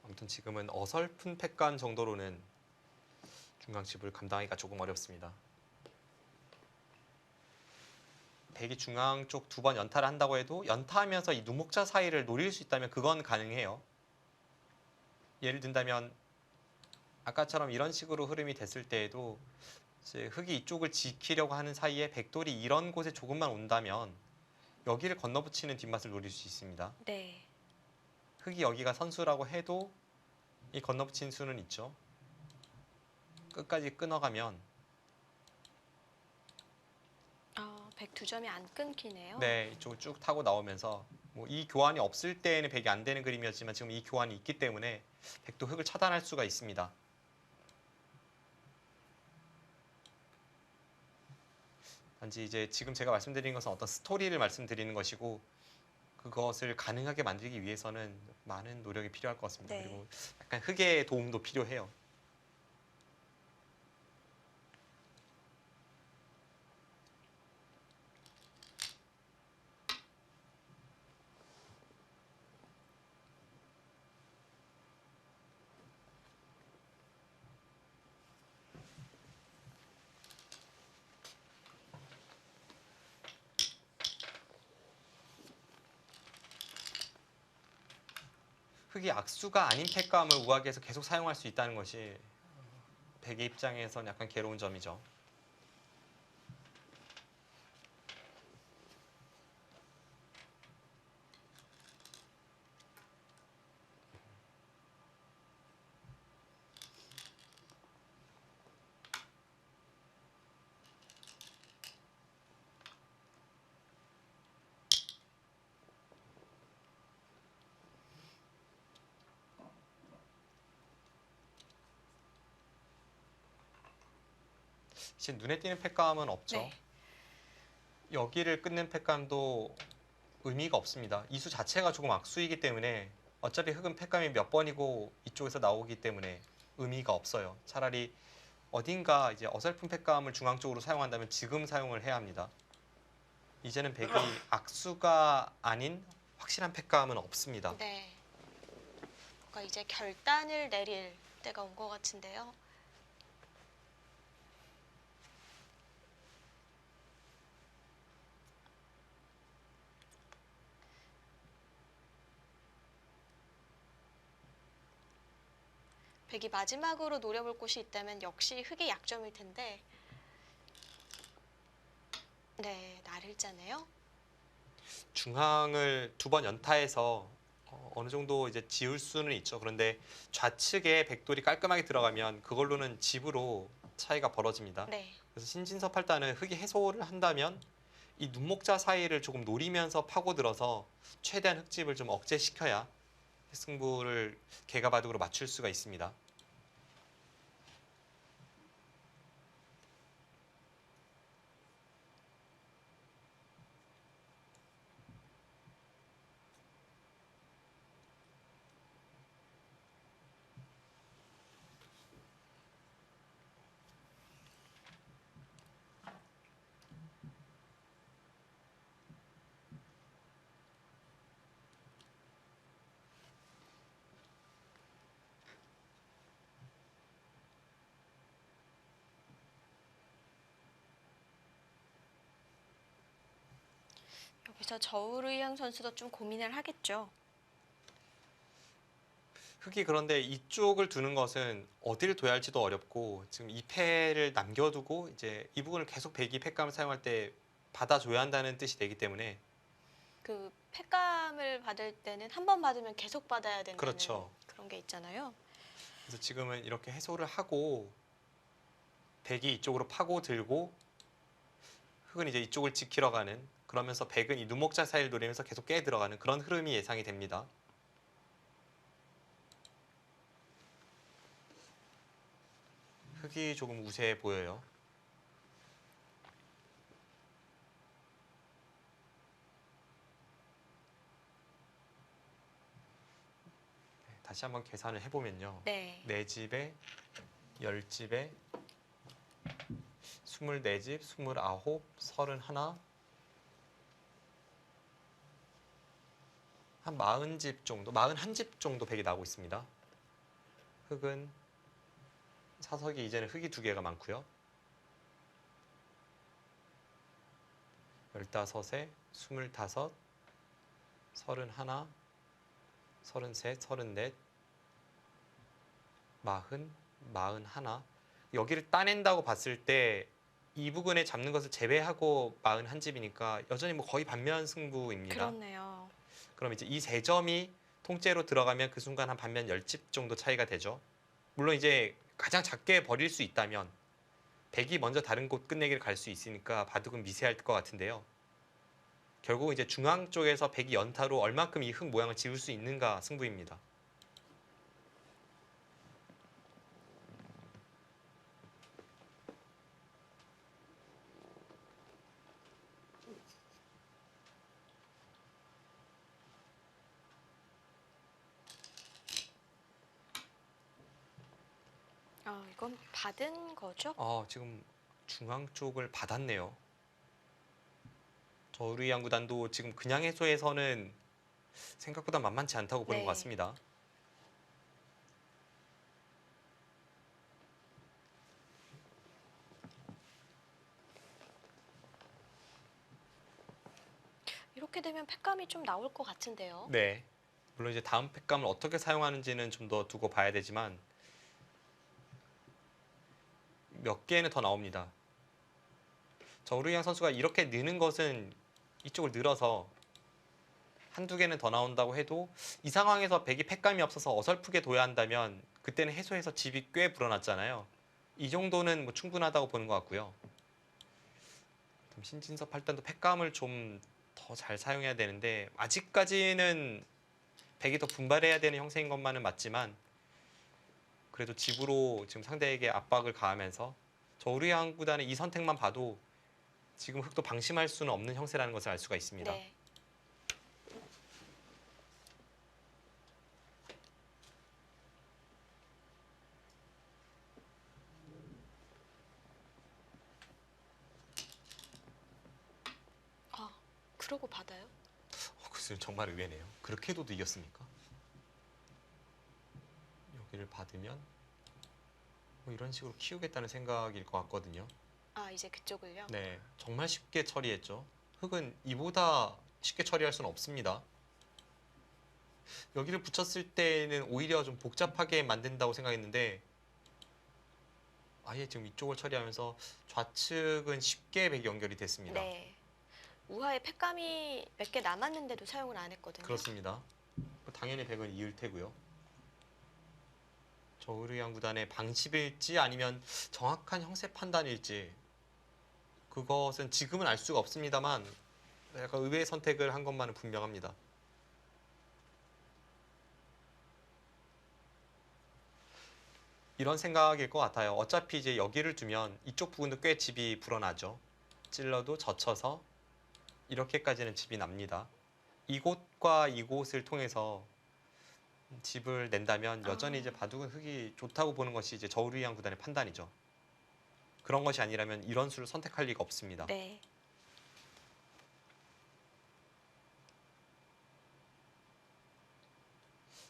아무튼 지금은 어설픈 패감 정도로는 중앙집을 감당하기가 조금 어렵습니다. 백이 중앙 쪽 두 번 연타를 한다고 해도 연타하면서 이 누목자 사이를 노릴 수 있다면 그건 가능해요. 예를 든다면 아까처럼 이런 식으로 흐름이 됐을 때에도 이제 흑이 이쪽을 지키려고 하는 사이에 백돌이 이런 곳에 조금만 온다면 여기를 건너붙이는 뒷맛을 노릴 수 있습니다. 네. 흑이 여기가 선수라고 해도 이 건너붙인 수는 있죠. 끝까지 끊어가면 백 두 점이 안 끊기네요. 네, 이쪽을 쭉 타고 나오면서 뭐 이 교환이 없을 때에는 백이 안 되는 그림이었지만 지금 이 교환이 있기 때문에 백도 흑을 차단할 수가 있습니다. 단지 이제 지금 제가 말씀드린 것은 어떤 스토리를 말씀드리는 것이고 그것을 가능하게 만들기 위해서는 많은 노력이 필요할 것 같습니다. 네. 그리고 약간 흑의 도움도 필요해요. 흑이 악수가 아닌 패감을 우아기에서 계속 사용할 수 있다는 것이 백의 입장에서는 약간 괴로운 점이죠. 이제 눈에 띄는 팩감은 없죠. 네. 여기를 끊는 팩감도 의미가 없습니다. 이 수 자체가 조금 악수이기 때문에 어차피 흑은 팩감이 몇 번이고 이쪽에서 나오기 때문에 의미가 없어요. 차라리 어딘가 이제 어설픈 팩감을 중앙 쪽으로 사용한다면 지금 사용을 해야 합니다. 이제는 백이 악수가 아닌 확실한 팩감은 없습니다. 네. 뭔가 이제 결단을 내릴 때가 온 것 같은데요. 백이 마지막으로 노려볼 곳이 있다면 역시 흑의 약점일 텐데. 네, 날일자네요. 중앙을 두 번 연타해서 어느 정도 이제 지울 수는 있죠. 그런데 좌측에 백돌이 깔끔하게 들어가면 그걸로는 집으로 차이가 벌어집니다. 네. 그래서 신진섭 팔단은 흑이 해소를 한다면 이 눈목자 사이를 조금 노리면서 파고들어서 최대한 흑집을 좀 억제시켜야 승부를 개가바둑으로 맞출 수가 있습니다. 여기서 저우르이ang 선수도 좀 고민을 하겠죠. 흑이 그런데 이쪽을 두는 것은 어디를 둬야 할지도 어렵고 지금 이 패를 남겨두고 이제 이 부분을 계속 백이 팩감을 사용할 때 받아줘야 한다는 뜻이 되기 때문에 그 팩감을 받을 때는 한 번 받으면 계속 받아야 된다는 그렇죠. 그런 게 있잖아요. 그래서 지금은 이렇게 해소를 하고 백이 이쪽으로 파고들고 흑은 이제 이쪽을 지키러 가는 그러면서 백은 이 눈목자 사이를 노리면서 계속 깨 들어가는 그런 흐름이 예상이 됩니다. 흑이 조금 우세해 보여요. 네, 다시 한번 계산을 해보면요. 네. 4집에 10집에 24집, 29, 31, 한 40집 정도, 41집 정도 백이 나오고 있습니다. 흑은 사석이 이제는 흑이 2개가 많고요. 15에 25, 31, 33, 34, 40, 41. 여기를 따낸다고 봤을 때 이 부분에 잡는 것을 제외하고 41집이니까 여전히 뭐 거의 반면 승부입니다. 그렇네요. 그럼 이제 이 세 점이 통째로 들어가면 그 순간 한 반면 10집 정도 차이가 되죠. 물론 이제 가장 작게 버릴 수 있다면 백이 먼저 다른 곳 끝내기를 갈 수 있으니까 바둑은 미세할 것 같은데요. 결국 이제 중앙 쪽에서 백이 연타로 얼만큼 이 흑 모양을 지울 수 있는가 승부입니다. 이건 받은 거죠? 지금 중앙 쪽을 받았네요. 저우르이ang 구단도 지금 그냥 해소에서는 생각보다 만만치 않다고 보는 네. 것 같습니다. 이렇게 되면 팩감이 좀 나올 것 같은데요. 네. 물론 이제 다음 팩감을 어떻게 사용하는지는 좀 더 두고 봐야 되지만 몇 개는 더 나옵니다. 저우르이ang 선수가 이렇게 느는 것은 이쪽을 늘어서 한두 개는 더 나온다고 해도 이 상황에서 백이 팩감이 없어서 어설프게 둬야 한다면 그때는 해소해서 집이 꽤 불어났잖아요. 이 정도는 뭐 충분하다고 보는 것 같고요. 그럼 신진섭 팔단도 팩감을 좀 더 잘 사용해야 되는데 아직까지는 백이 더 분발해야 되는 형세인 것만은 맞지만 그래도 집으로 지금 상대에게 압박을 가하면서 저우리양 구단의 이 선택만 봐도 지금 흑도 방심할 수는 없는 형세라는 것을 알 수가 있습니다. 네. 아, 그러고 받아요? 그것은 정말 의외네요. 그렇게 해도 이겼습니까? 여기를 받으면 뭐 이런 식으로 키우겠다는 생각일 것 같거든요. 아, 이제 그쪽을요? 네, 정말 쉽게 처리했죠. 흑은 이보다 쉽게 처리할 수는 없습니다. 여기를 붙였을 때는 오히려 좀 복잡하게 만든다고 생각했는데 아예 지금 이쪽을 처리하면서 좌측은 쉽게 백이 연결이 됐습니다. 네. 우하에 팩감이 몇 개 남았는데도 사용을 안 했거든요. 그렇습니다. 당연히 백은 이을 테고요. 저우르양 구단의 방식일지 아니면 정확한 형세 판단일지 그것은 지금은 알 수가 없습니다만 약간 의외의 선택을 한 것만은 분명합니다. 이런 생각일 것 같아요. 어차피 이제 여기를 두면 이쪽 부분도 꽤 집이 불어나죠. 찔러도 젖혀서 이렇게까지는 집이 납니다. 이곳과 이곳을 통해서 집을 낸다면 여전히 이제 바둑은 흙이 좋다고 보는 것이 이제 저우르양 구단의 판단이죠. 그런 것이 아니라면 이런 수를 선택할 리가 없습니다. 네.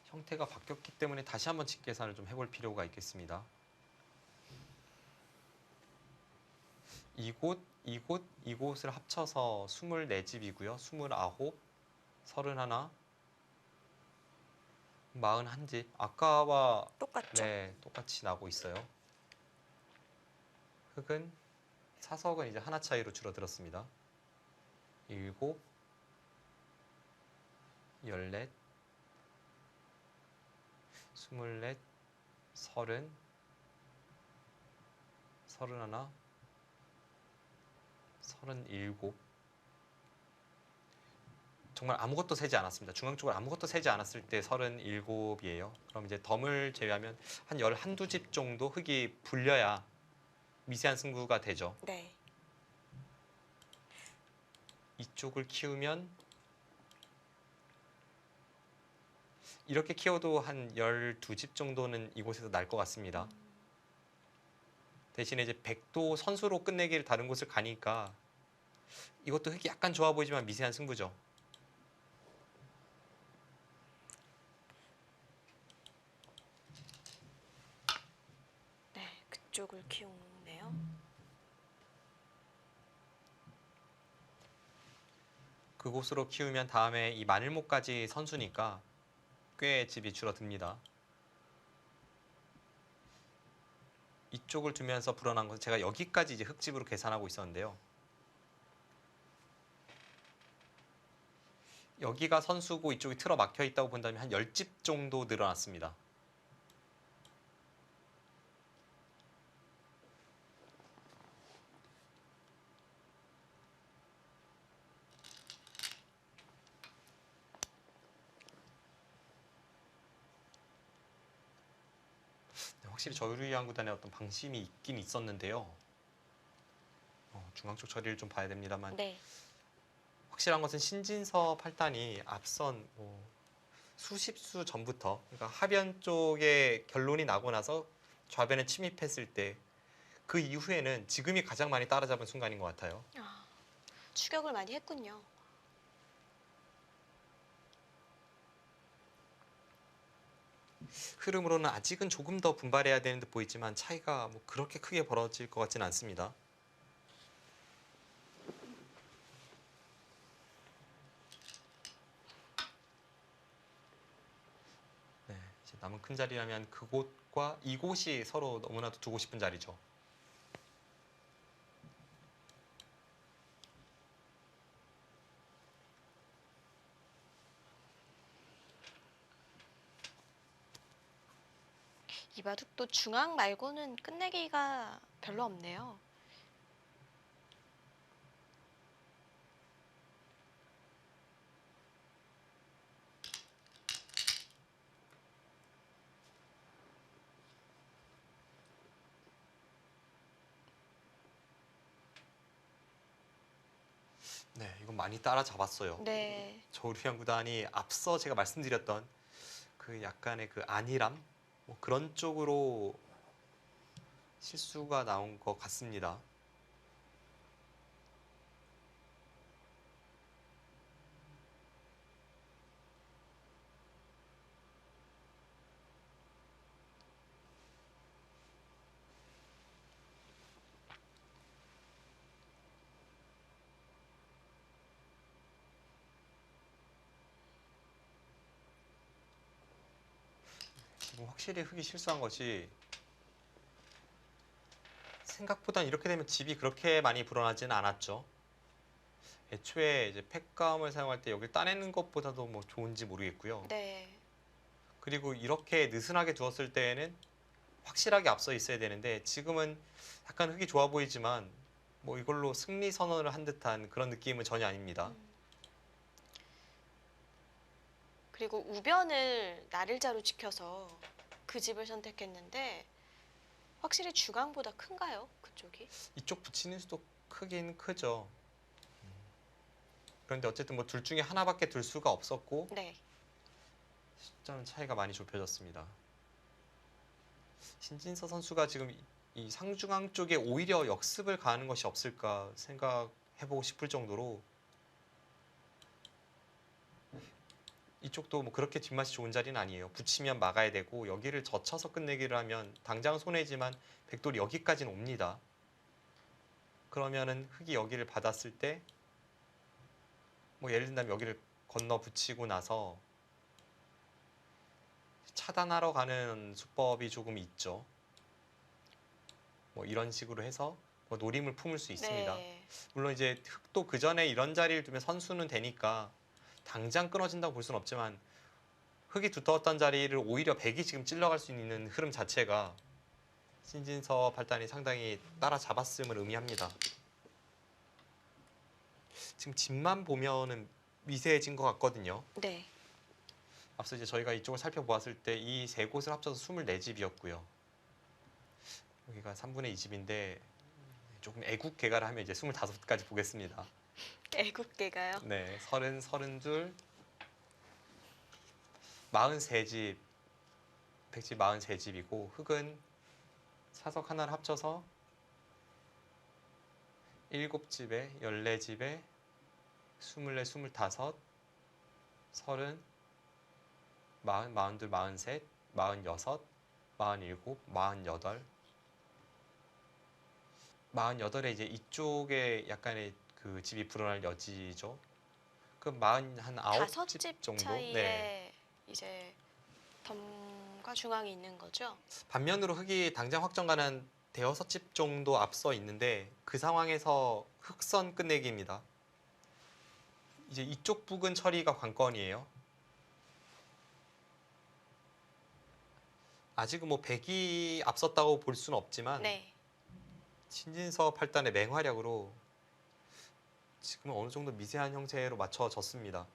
형태가 바뀌었기 때문에 다시 한번 집 계산을 좀 해볼 필요가 있겠습니다. 이곳을 합쳐서 24집이고요. 29, 31, 41집. 아까와 똑같죠? 네, 똑같이 나고 있어요. 흑은 사석은 이제 하나 차이로 줄어들었습니다. 7, 14, 24, 30, 31, 37. 정말 아무것도 세지 않았습니다. 중앙 쪽을 아무것도 세지 않았을 때 37이에요. 그럼 이제 덤을 제외하면 한 11집 정도 흙이 불려야 미세한 승부가 되죠. 네. 이쪽을 키우면 이렇게 키워도 한 12집 정도는 이곳에서 날 것 같습니다. 대신에 이제 백도 선수로 끝내기를 다른 곳을 가니까 이것도 흙이 약간 좋아 보이지만 미세한 승부죠. 네, 그쪽을 키우네요. 그곳으로 키우면 다음에 이 마늘목까지 선수니까 꽤 집이 줄어듭니다. 이쪽을 두면서 불어난 것은 제가 여기까지 이제 흙집으로 계산하고 있었는데요. 여기가 선수고 이쪽이 틀어 막혀 있다고 본다면 한 10집 정도 늘어났습니다. 확실히 저유리양 구단의 어떤 방심이 있긴 있었는데요. 중앙 쪽 처리를 좀 봐야 됩니다만 네. 확실한 것은 신진서 팔단이 앞선 수십 수 전부터 그러니까 하변 쪽에 결론이 나고 나서 좌변에 침입했을 때 그 이후에는 지금이 가장 많이 따라잡은 순간인 것 같아요. 아, 추격을 많이 했군요. 흐름으로는 아직은 조금 더 분발해야 되는 듯 보이지만 차이가 뭐 그렇게 크게 벌어질 것 같지는 않습니다. 네, 이제 남은 큰 자리라면 그곳과 이곳이 서로 너무나도 두고 싶은 자리죠. 이 바둑도 중앙 말고는 끝내기가 별로 없네요. 많이 따라잡았어요. 네. 저우리안 구단이 앞서 제가 말씀드렸던 그 약간의 그 안일함 뭐 그런 쪽으로 실수가 나온 것 같습니다. 지금 확실히 흙이 실수한 것이 생각보다 이렇게 되면 집이 그렇게 많이 불어나지는 않았죠. 애초에 이제 팩감을 사용할 때 여기를 따내는 것보다도 뭐 좋은지 모르겠고요. 네. 그리고 이렇게 느슨하게 두었을 때에는 확실하게 앞서 있어야 되는데 지금은 약간 흙이 좋아 보이지만 뭐 이걸로 승리 선언을 한 듯한 그런 느낌은 전혀 아닙니다. 그리고 우변을 나를자로 지켜서 그 집을 선택했는데 확실히 주강보다 큰가요? 그쪽이? 이쪽 붙이는 수도 크긴 크죠. 그런데 어쨌든 뭐 둘 중에 하나밖에 둘 수가 없었고 네. 숫자는 차이가 많이 좁혀졌습니다. 신진서 선수가 지금 이 상중앙 쪽에 오히려 역습을 가하는 것이 없을까 생각해보고 싶을 정도로 이쪽도 뭐 그렇게 뒷맛이 좋은 자리는 아니에요. 붙이면 막아야 되고 여기를 젖혀서 끝내기를 하면 당장 손해지만 백돌이 여기까지는 옵니다. 그러면은 흙이 여기를 받았을 때 뭐 예를 든다면 여기를 건너 붙이고 나서 차단하러 가는 수법이 조금 있죠. 뭐 이런 식으로 해서 뭐 노림을 품을 수 있습니다. 네. 물론 이제 흙도 그 전에 이런 자리를 두면 선수는 되니까 당장 끊어진다고 볼 수는 없지만 흙이 두터웠던 자리를 오히려 백이 지금 찔러갈 수 있는 흐름 자체가 신진서 팔단이 상당히 따라잡았음을 의미합니다. 지금 집만 보면은 미세해진 것 같거든요. 네. 앞서 이제 저희가 이쪽을 살펴보았을 때 이 세 곳을 합쳐서 24집이었고요. 여기가 3분의 2집인데 조금 애국 개가를 하면 이제 25까지 보겠습니다. 애국계가요? 네, 30, 32, 43집, 백집 43집이고 흙은 사석 하나를 합쳐서 7집에 14집에 24, 25, 30, 42, 43, 46, 47, 48, 48에 이제 이쪽에 약간의 그 집이 불어날 여지죠. 그 49집 5집 정도. 차이에 네. 이제 덤과 중앙이 있는 거죠? 반면으로 흙이 당장 확정 가는 대여섯 집 정도 앞서 있는데 그 상황에서 흑선 끝내기입니다. 이제 이쪽 부근 처리가 관건이에요. 아직은 뭐 백이 앞섰다고 볼 수는 없지만 네. 신진서 8단의 맹활약으로 지금은 어느 정도 미세한 형태로 맞춰졌습니다.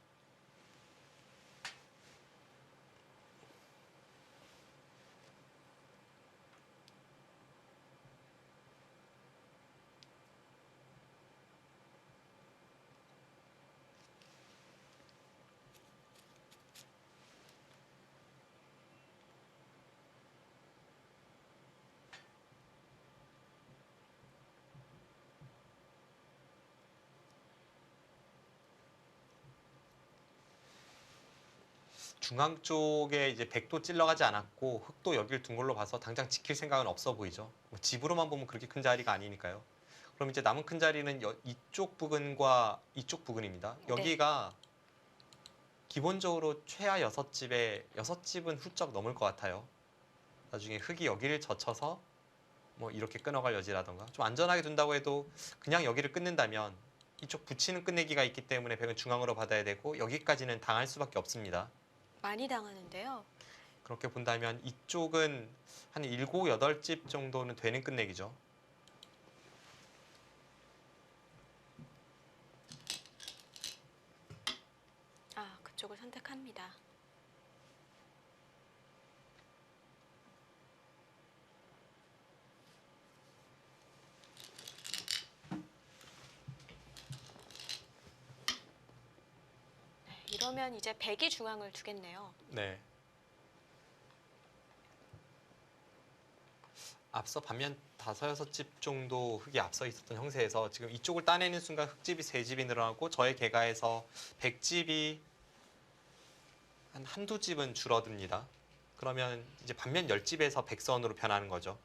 중앙 쪽에 이제 백도 찔러가지 않았고 흙도 여기를 둔 걸로 봐서 당장 지킬 생각은 없어 보이죠. 뭐 집으로만 보면 그렇게 큰 자리가 아니니까요. 그럼 이제 남은 큰 자리는 이쪽 부근과 이쪽 부근입니다. 네. 여기가 기본적으로 최하 6집에 6집은 훌쩍 넘을 것 같아요. 나중에 흙이 여기를 젖혀서 뭐 이렇게 끊어갈 여지라던가 좀 안전하게 둔다고 해도 그냥 여기를 끊는다면 이쪽 붙이는 끝내기가 있기 때문에 백은 중앙으로 받아야 되고 여기까지는 당할 수밖에 없습니다. 많이 당하는데요. 그렇게 본다면 이쪽은 한 7, 8집 정도는 되는 끝내기죠. 아, 그쪽을 선택합니다. 그러면 이제 백이 중앙을 두겠네요. 네. 앞서 반면 5-6집 정도 흙이 앞서 있었던 형세에서 지금 이쪽을 따내는 순간 흙집이 3집이 늘어나고 저의 개가에서 100집이 한두 집은 줄어듭니다. 그러면 이제 반면 10집에서 100선으로 변하는 거죠.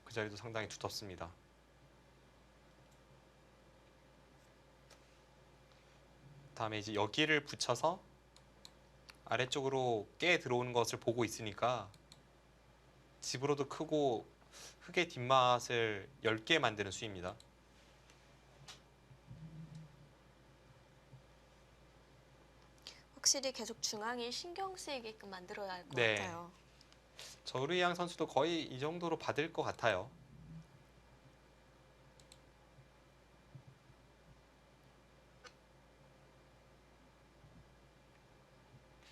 그 자리도 상당히 두텁습니다. 다음에 이제 여기를 붙여서 아래쪽으로 깨 들어오는 것을 보고 있으니까 집으로도 크고 흙의 뒷맛을 10개 만드는 수입니다. 확실히 계속 중앙이 신경 쓰이게끔 만들어야 할 것 네. 같아요. 저르이양 선수도 거의 이 정도로 받을 것 같아요.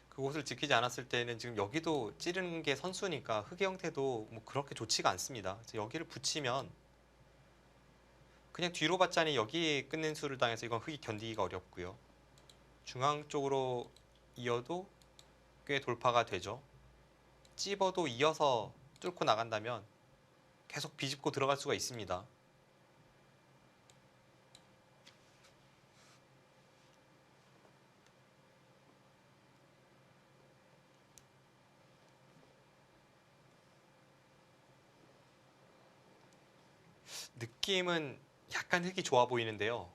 그곳을 지키지 않았을 때는 지금 여기도 찌르는 게 선수니까 흙의 형태도 뭐 그렇게 좋지가 않습니다. 그래서 여기를 붙이면 그냥 뒤로 받자니 여기에 끊는 수를 당해서 이건 흙이 견디기가 어렵고요. 중앙 쪽으로 이어도 꽤 돌파가 되죠. 찝어도 이어서 뚫고 나간다면 계속 비집고 들어갈 수가 있습니다. 느낌은 약간 흙이 좋아 보이는데요.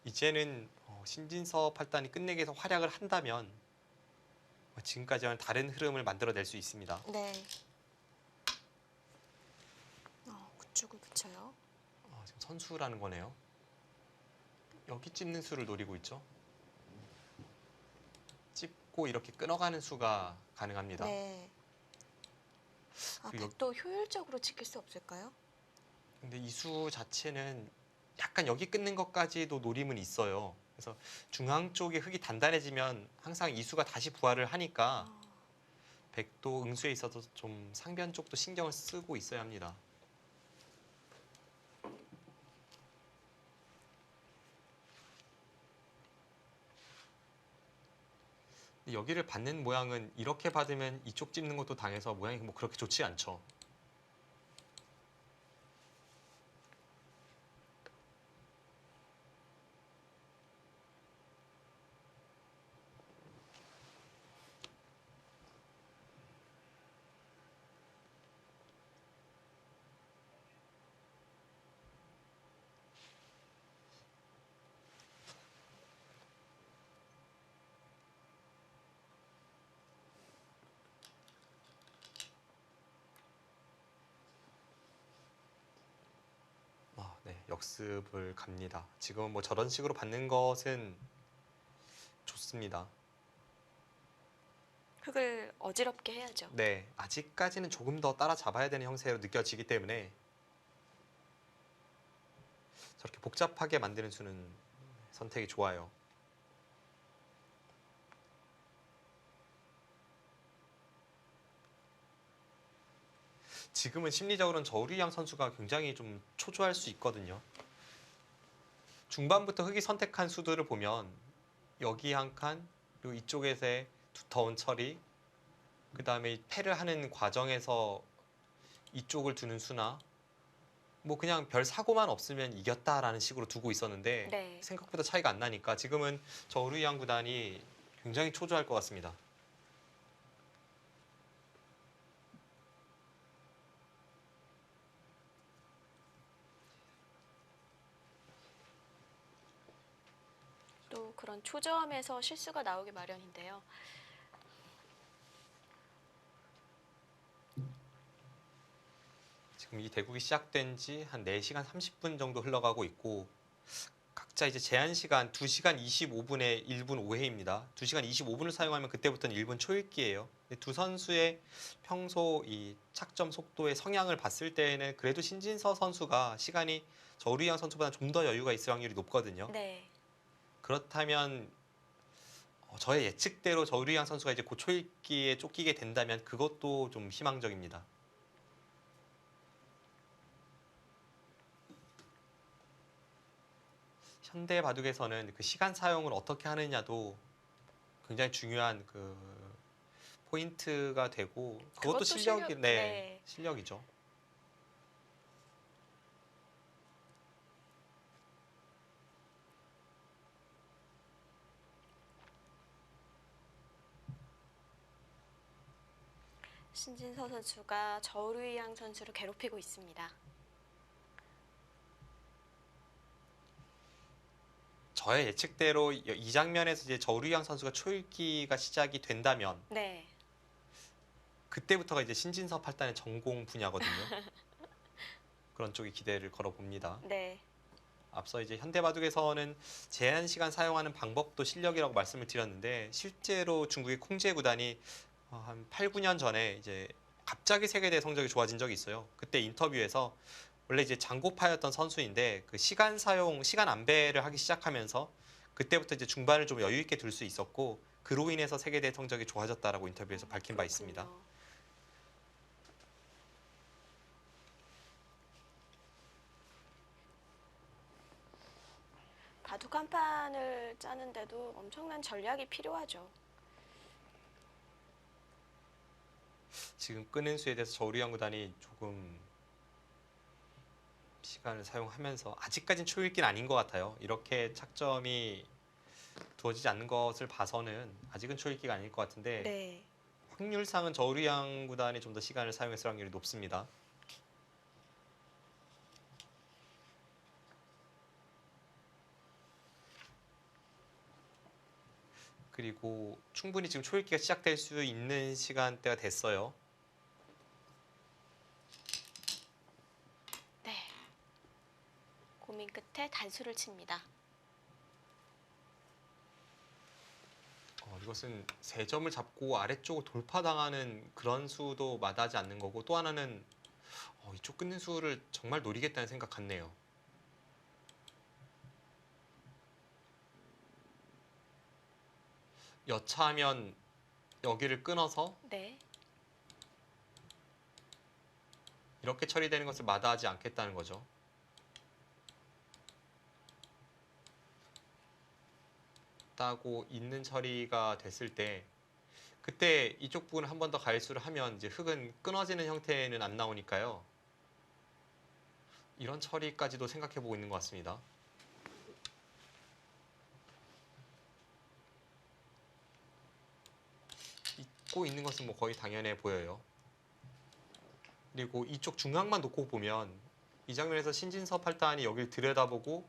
이제는 신진서 8단이 끝내기 위해서 활약을 한다면 지금까지와는 다른 흐름을 만들어낼 수 있습니다. 네. 그쪽을 붙여요. 지금 선수라는 거네요. 여기 찝는 수를 노리고 있죠. 찝고 이렇게 끊어가는 수가 가능합니다. 네. 그리고 백도 효율적으로 지킬 수 없을까요? 근데 이 수 자체는 약간 여기 끊는 것까지도 노림은 있어요. 그래서 중앙 쪽에 흙이 단단해지면 항상 이 수가 다시 부활을 하니까 백도 응수에 있어서 좀 상변 쪽도 신경을 쓰고 있어야 합니다. 여기를 받는 모양은 이렇게 받으면 이쪽 찝는 것도 당해서 모양이 뭐 그렇게 좋지 않죠. 네, 역습을 갑니다. 지금은 뭐 저런 식으로 받는 것은 좋습니다. 흙을 어지럽게 해야죠. 네, 아직까지는 조금 더 따라잡아야 되는 형태로 느껴지기 때문에 저렇게 복잡하게 만드는 수는 선택이 좋아요. 지금은 심리적으로는 저우리양 선수가 굉장히 좀 초조할 수 있거든요. 중반부터 흙이 선택한 수들을 보면 여기 한 칸, 그리고 이쪽에서의 두터운 처리, 그 다음에 패를 하는 과정에서 이쪽을 두는 수나 뭐 그냥 별 사고만 없으면 이겼다라는 식으로 두고 있었는데 네. 생각보다 차이가 안 나니까 지금은 저우리양 구단이 굉장히 초조할 것 같습니다. 또 그런 초조함에서 실수가 나오기 마련인데요. 지금 이 대국이 시작된 지 한 4시간 30분 정도 흘러가고 있고 각자 이제 제한 시간 2시간 25분에 1분 5회입니다. 2시간 25분을 사용하면 그때부터는 1분 초읽기예요. 두 선수의 평소 이 착점 속도의 성향을 봤을 때에는 그래도 신진서 선수가 시간이 저우리양 선수보다 좀 더 여유가 있을 확률이 높거든요. 네. 그렇다면 저의 예측대로 저우리양 선수가 이제 고초읽기에 쫓기게 된다면 그것도 좀 희망적입니다. 현대 바둑에서는 그 시간 사용을 어떻게 하느냐도 굉장히 중요한 그 포인트가 되고 그것도 그것도 실력이 네, 네. 실력이죠. 신진서 선수가 저우루이양 선수를 괴롭히고 있습니다. 저의 예측대로 이 장면에서 이제 저우리양 선수가 초읽기가 시작이 된다면 네. 그때부터가 이제 신진서 팔단의 전공 분야거든요. 그런 쪽에 기대를 걸어봅니다. 네. 앞서 이제 현대바둑에서는 제한 시간 사용하는 방법도 실력이라고 말씀을 드렸는데 실제로 중국의 콩지에 구단이 한 8, 9년 전에 이제 갑자기 세계대회 성적이 좋아진 적이 있어요. 그때 인터뷰에서 원래 이제 장고파였던 선수인데 그 시간 사용, 시간 안배를 하기 시작하면서 그때부터 이제 중반을 좀 여유 있게 둘 수 있었고 그로 인해서 세계대회 성적이 좋아졌다라고 인터뷰에서 밝힌 바 있습니다. 그렇군요. 바둑 한 판을 짜는데도 엄청난 전략이 필요하죠. 지금 끄는 수에 대해서 저우리양 구단이 조금 시간을 사용하면서 아직까진 초읽기는 아닌 것 같아요. 이렇게 착점이 두어지지 않는 것을 봐서는 아직은 초읽기가 아닐 것 같은데 네. 확률상은 저우리양 구단이 좀 더 시간을 사용했을 확률이 높습니다. 그리고 충분히 지금 초읽기가 시작될 수 있는 시간대가 됐어요. 네. 고민 끝에 단수를 칩니다. 이것은 세 점을 잡고 아래쪽을 돌파당하는 그런 수도 마다하지 않는 거고 또 하나는 이쪽 끊는 수를 정말 노리겠다는 생각 같네요. 여차하면 여기를 끊어서 네. 이렇게 처리되는 것을 마다하지 않겠다는 거죠. 따고 있는 처리가 됐을 때 그때 이쪽 부분을 한 번 더 가일수를 하면 이제 흙은 끊어지는 형태는 안 나오니까요. 이런 처리까지도 생각해 보고 있는 것 같습니다. 잊고 있는 것은 뭐 거의 당연해 보여요. 그리고 이쪽 중앙만 놓고 보면 이 장면에서 신진서 팔단이 여기를 들여다보고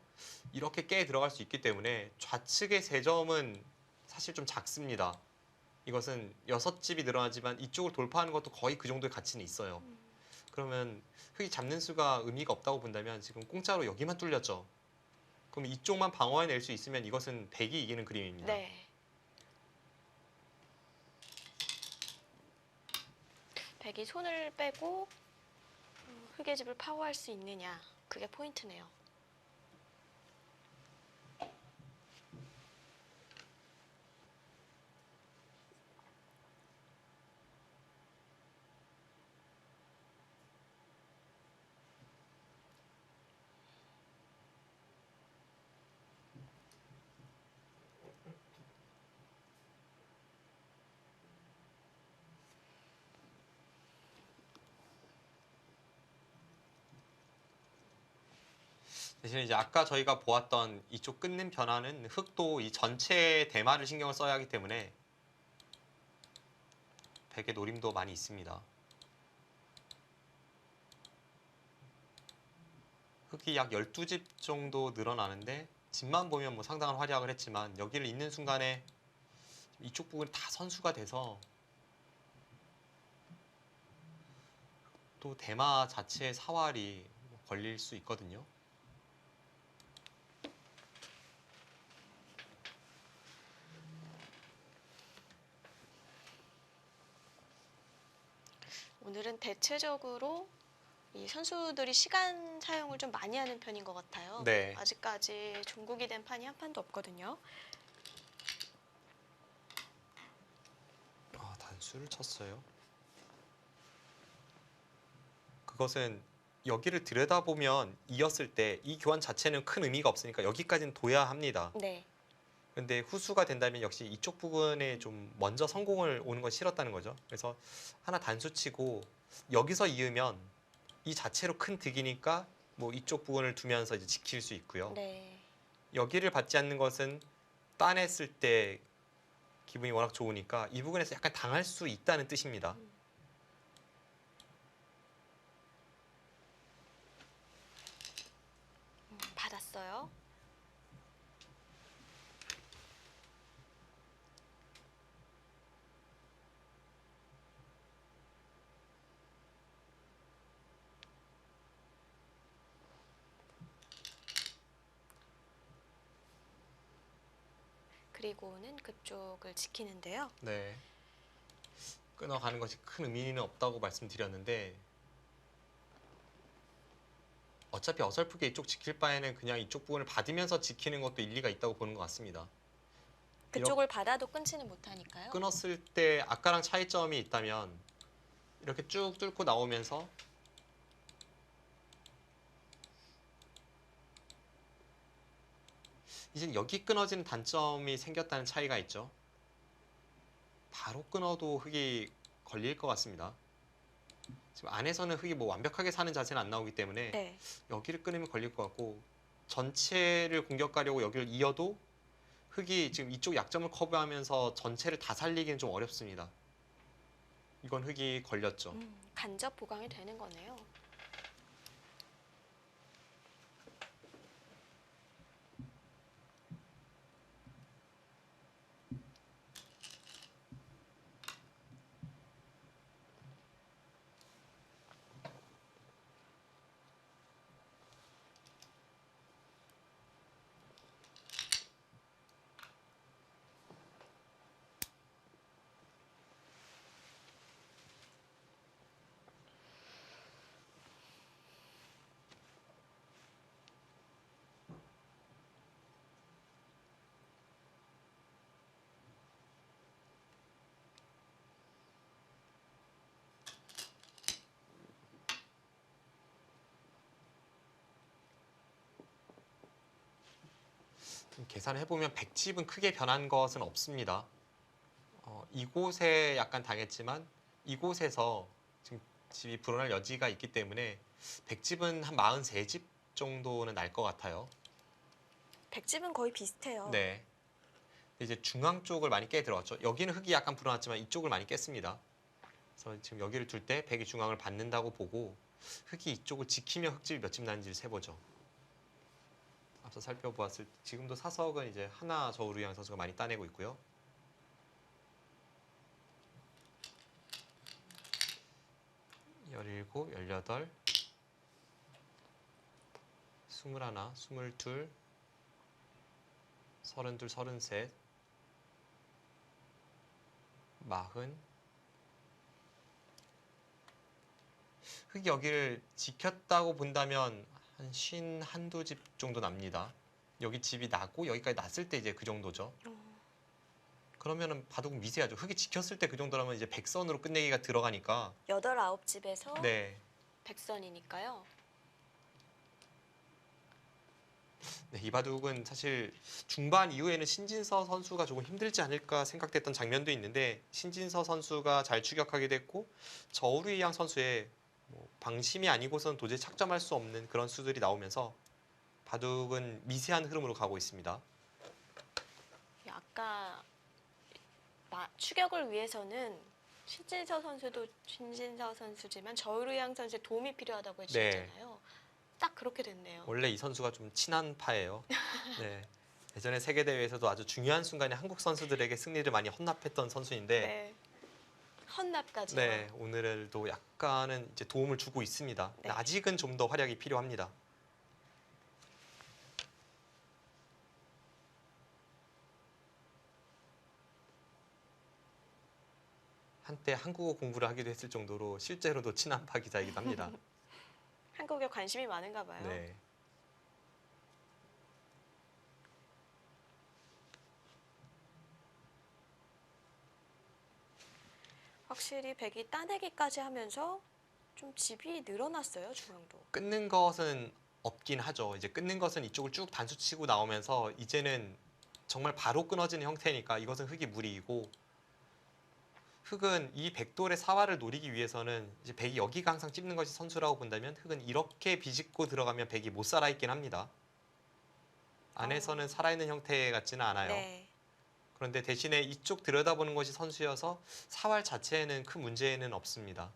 이렇게 깨 들어갈 수 있기 때문에 좌측의 세 점은 사실 좀 작습니다. 이것은 6집이 늘어나지만 이쪽을 돌파하는 것도 거의 그 정도의 가치는 있어요. 그러면 흙이 잡는 수가 의미가 없다고 본다면 지금 공짜로 여기만 뚫렸죠. 그럼 이쪽만 방어해낼 수 있으면 이것은 백이 이기는 그림입니다. 네. 백이 손을 빼고 흙의 집을 파워할 수 있느냐. 그게 포인트네요. 대신에 이제 아까 저희가 보았던 이쪽 끊는 변화는 흙도 이 전체 대마를 신경을 써야 하기 때문에 백의 노림도 많이 있습니다. 흙이 약 12집 정도 늘어나는데 집만 보면 뭐 상당한 활약을 했지만 여기를 잇는 순간에 이쪽 부분이 다 선수가 돼서 또 대마 자체의 사활이 걸릴 수 있거든요. 오늘은 대체적으로 이 선수들이 시간 사용을 좀 많이 하는 편인 것 같아요. 네. 아직까지 종국이 된 판이 한 판도 없거든요. 단수를 쳤어요. 그것은 여기를 들여다보면 이었을 때 이 교환 자체는 큰 의미가 없으니까 여기까지는 둬야 합니다. 네. 근데 후수가 된다면 역시 이쪽 부분에 좀 먼저 성공을 오는 건 싫었다는 거죠. 그래서 하나 단수 치고 여기서 이으면 이 자체로 큰 득이니까 뭐 이쪽 부분을 두면서 이제 지킬 수 있고요. 네. 여기를 받지 않는 것은 따냈을 때 기분이 워낙 좋으니까 이 부분에서 약간 당할 수 있다는 뜻입니다. 받았어요. 그리고는 그쪽을 지키는데요. 네. 끊어가는 것이 큰 의미는 없다고 말씀드렸는데 어차피 어설프게 이쪽 지킬 바에는 그냥 이쪽 부분을 받으면서 지키는 것도 일리가 있다고 보는 것 같습니다. 그쪽을 받아도 끊지는 못하니까요. 끊었을 때 아까랑 차이점이 있다면 이렇게 쭉 뚫고 나오면서 이제 여기 끊어지는 단점이 생겼다는 차이가 있죠. 바로 끊어도 흙이 걸릴 것 같습니다. 지금 안에서는 흙이 뭐 완벽하게 사는 자세는 안 나오기 때문에 네. 여기를 끊으면 걸릴 것 같고 전체를 공격하려고 여기를 이어도 흙이 지금 이쪽 약점을 커버하면서 전체를 다 살리기는 좀 어렵습니다. 이건 흙이 걸렸죠. 간접 보강이 되는 거네요. 계산해 보면 100집은 크게 변한 것은 없습니다. 이곳에 약간 당했지만 이곳에서 지금 집이 불어날 여지가 있기 때문에 100집은 한 43집 정도는 날 것 같아요. 100집은 거의 비슷해요. 네. 이제 중앙 쪽을 많이 깨 들어갔죠. 여기는 흙이 약간 불어났지만 이쪽을 많이 깼습니다. 그래서 지금 여기를 둘 때 100이 중앙을 받는다고 보고 흙이 이쪽을 지키면 흙집이 몇 집 나는지를 세보죠. 앞서 살펴보았을 때 지금도 사석은 이제 하나 저우루양 선수가 많이 따내고 있고요. 17, 18, 21, 22, 32, 33, 40. 흙이 여기를 지켰다고 본다면 한 51~2집 정도 납니다. 여기 집이 나고 여기까지 났을 때 이제 그 정도죠. 그러면은 바둑은 미세하죠. 흙이 지켰을 때 그 정도라면 이제 100선으로 끝내기가 들어가니까 8, 9집에서 네. 100선이니까요. 네, 이 바둑은 사실 중반 이후에는 신진서 선수가 조금 힘들지 않을까 생각됐던 장면도 있는데 신진서 선수가 잘 추격하게 됐고 저우루이양 선수의 뭐 방심이 아니고서는 도저히 착점할 수 없는 그런 수들이 나오면서 바둑은 미세한 흐름으로 가고 있습니다. 아까 추격을 위해서는 신진서 선수지만 저우루양 선수의 도움이 필요하다고 해주셨잖아요. 딱 그렇게 됐네요. 원래 이 선수가 좀 친한 파예요. 네. 예전에 세계 대회에서도 아주 중요한 순간에 한국 선수들에게 승리를 많이 헌납했던 선수인데, 네. 헌납까지요. 네, 오늘도 약간은 이제 도움을 주고 있습니다. 네. 아직은 좀 더 활약이 필요합니다. 한때 한국어 공부를 하기도 했을 정도로 실제로도 친한 파 기자이기도 합니다. 한국에 관심이 많은가 봐요. 네. 확실히 백이 따내기까지 하면서 좀 집이 늘어났어요, 중앙도. 끊는 것은 없긴 하죠. 이제 끊는 것은 이쪽을 쭉 단수 치고 나오면서 이제는 정말 바로 끊어지는 형태니까 이것은 흙이 무리이고, 흙은 이 백돌의 사활을 노리기 위해서는 이제 백이 여기가 항상 찝는 것이 선수라고 본다면, 흙은 이렇게 비집고 들어가면 백이 못 살아있긴 합니다. 안에서는 살아있는 형태 같지는 않아요. 네. 그런데 대신에 이쪽 들여다보는 것이 선수여서 사활 자체에는 큰 문제는 없습니다.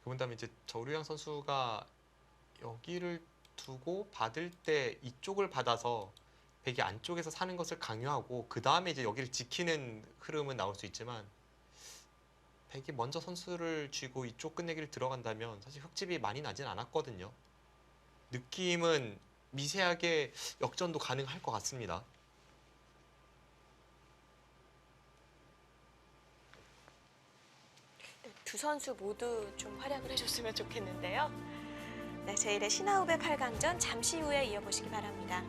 본 다음에 이제 저류양 선수가 여기를 두고 받을 때 이쪽을 받아서 백이 안쪽에서 사는 것을 강요하고 그 다음에 이제 여기를 지키는 흐름은 나올 수 있지만, 백이 먼저 선수를 쥐고 이쪽 끝내기를 들어간다면 사실 흙집이 많이 나진 않았거든요. 느낌은 미세하게 역전도 가능할 것 같습니다. 두 선수 모두 좀 활약을 해줬으면 좋겠는데요. 네, 제1회 신화후배 8강전 잠시 후에 이어보시기 바랍니다.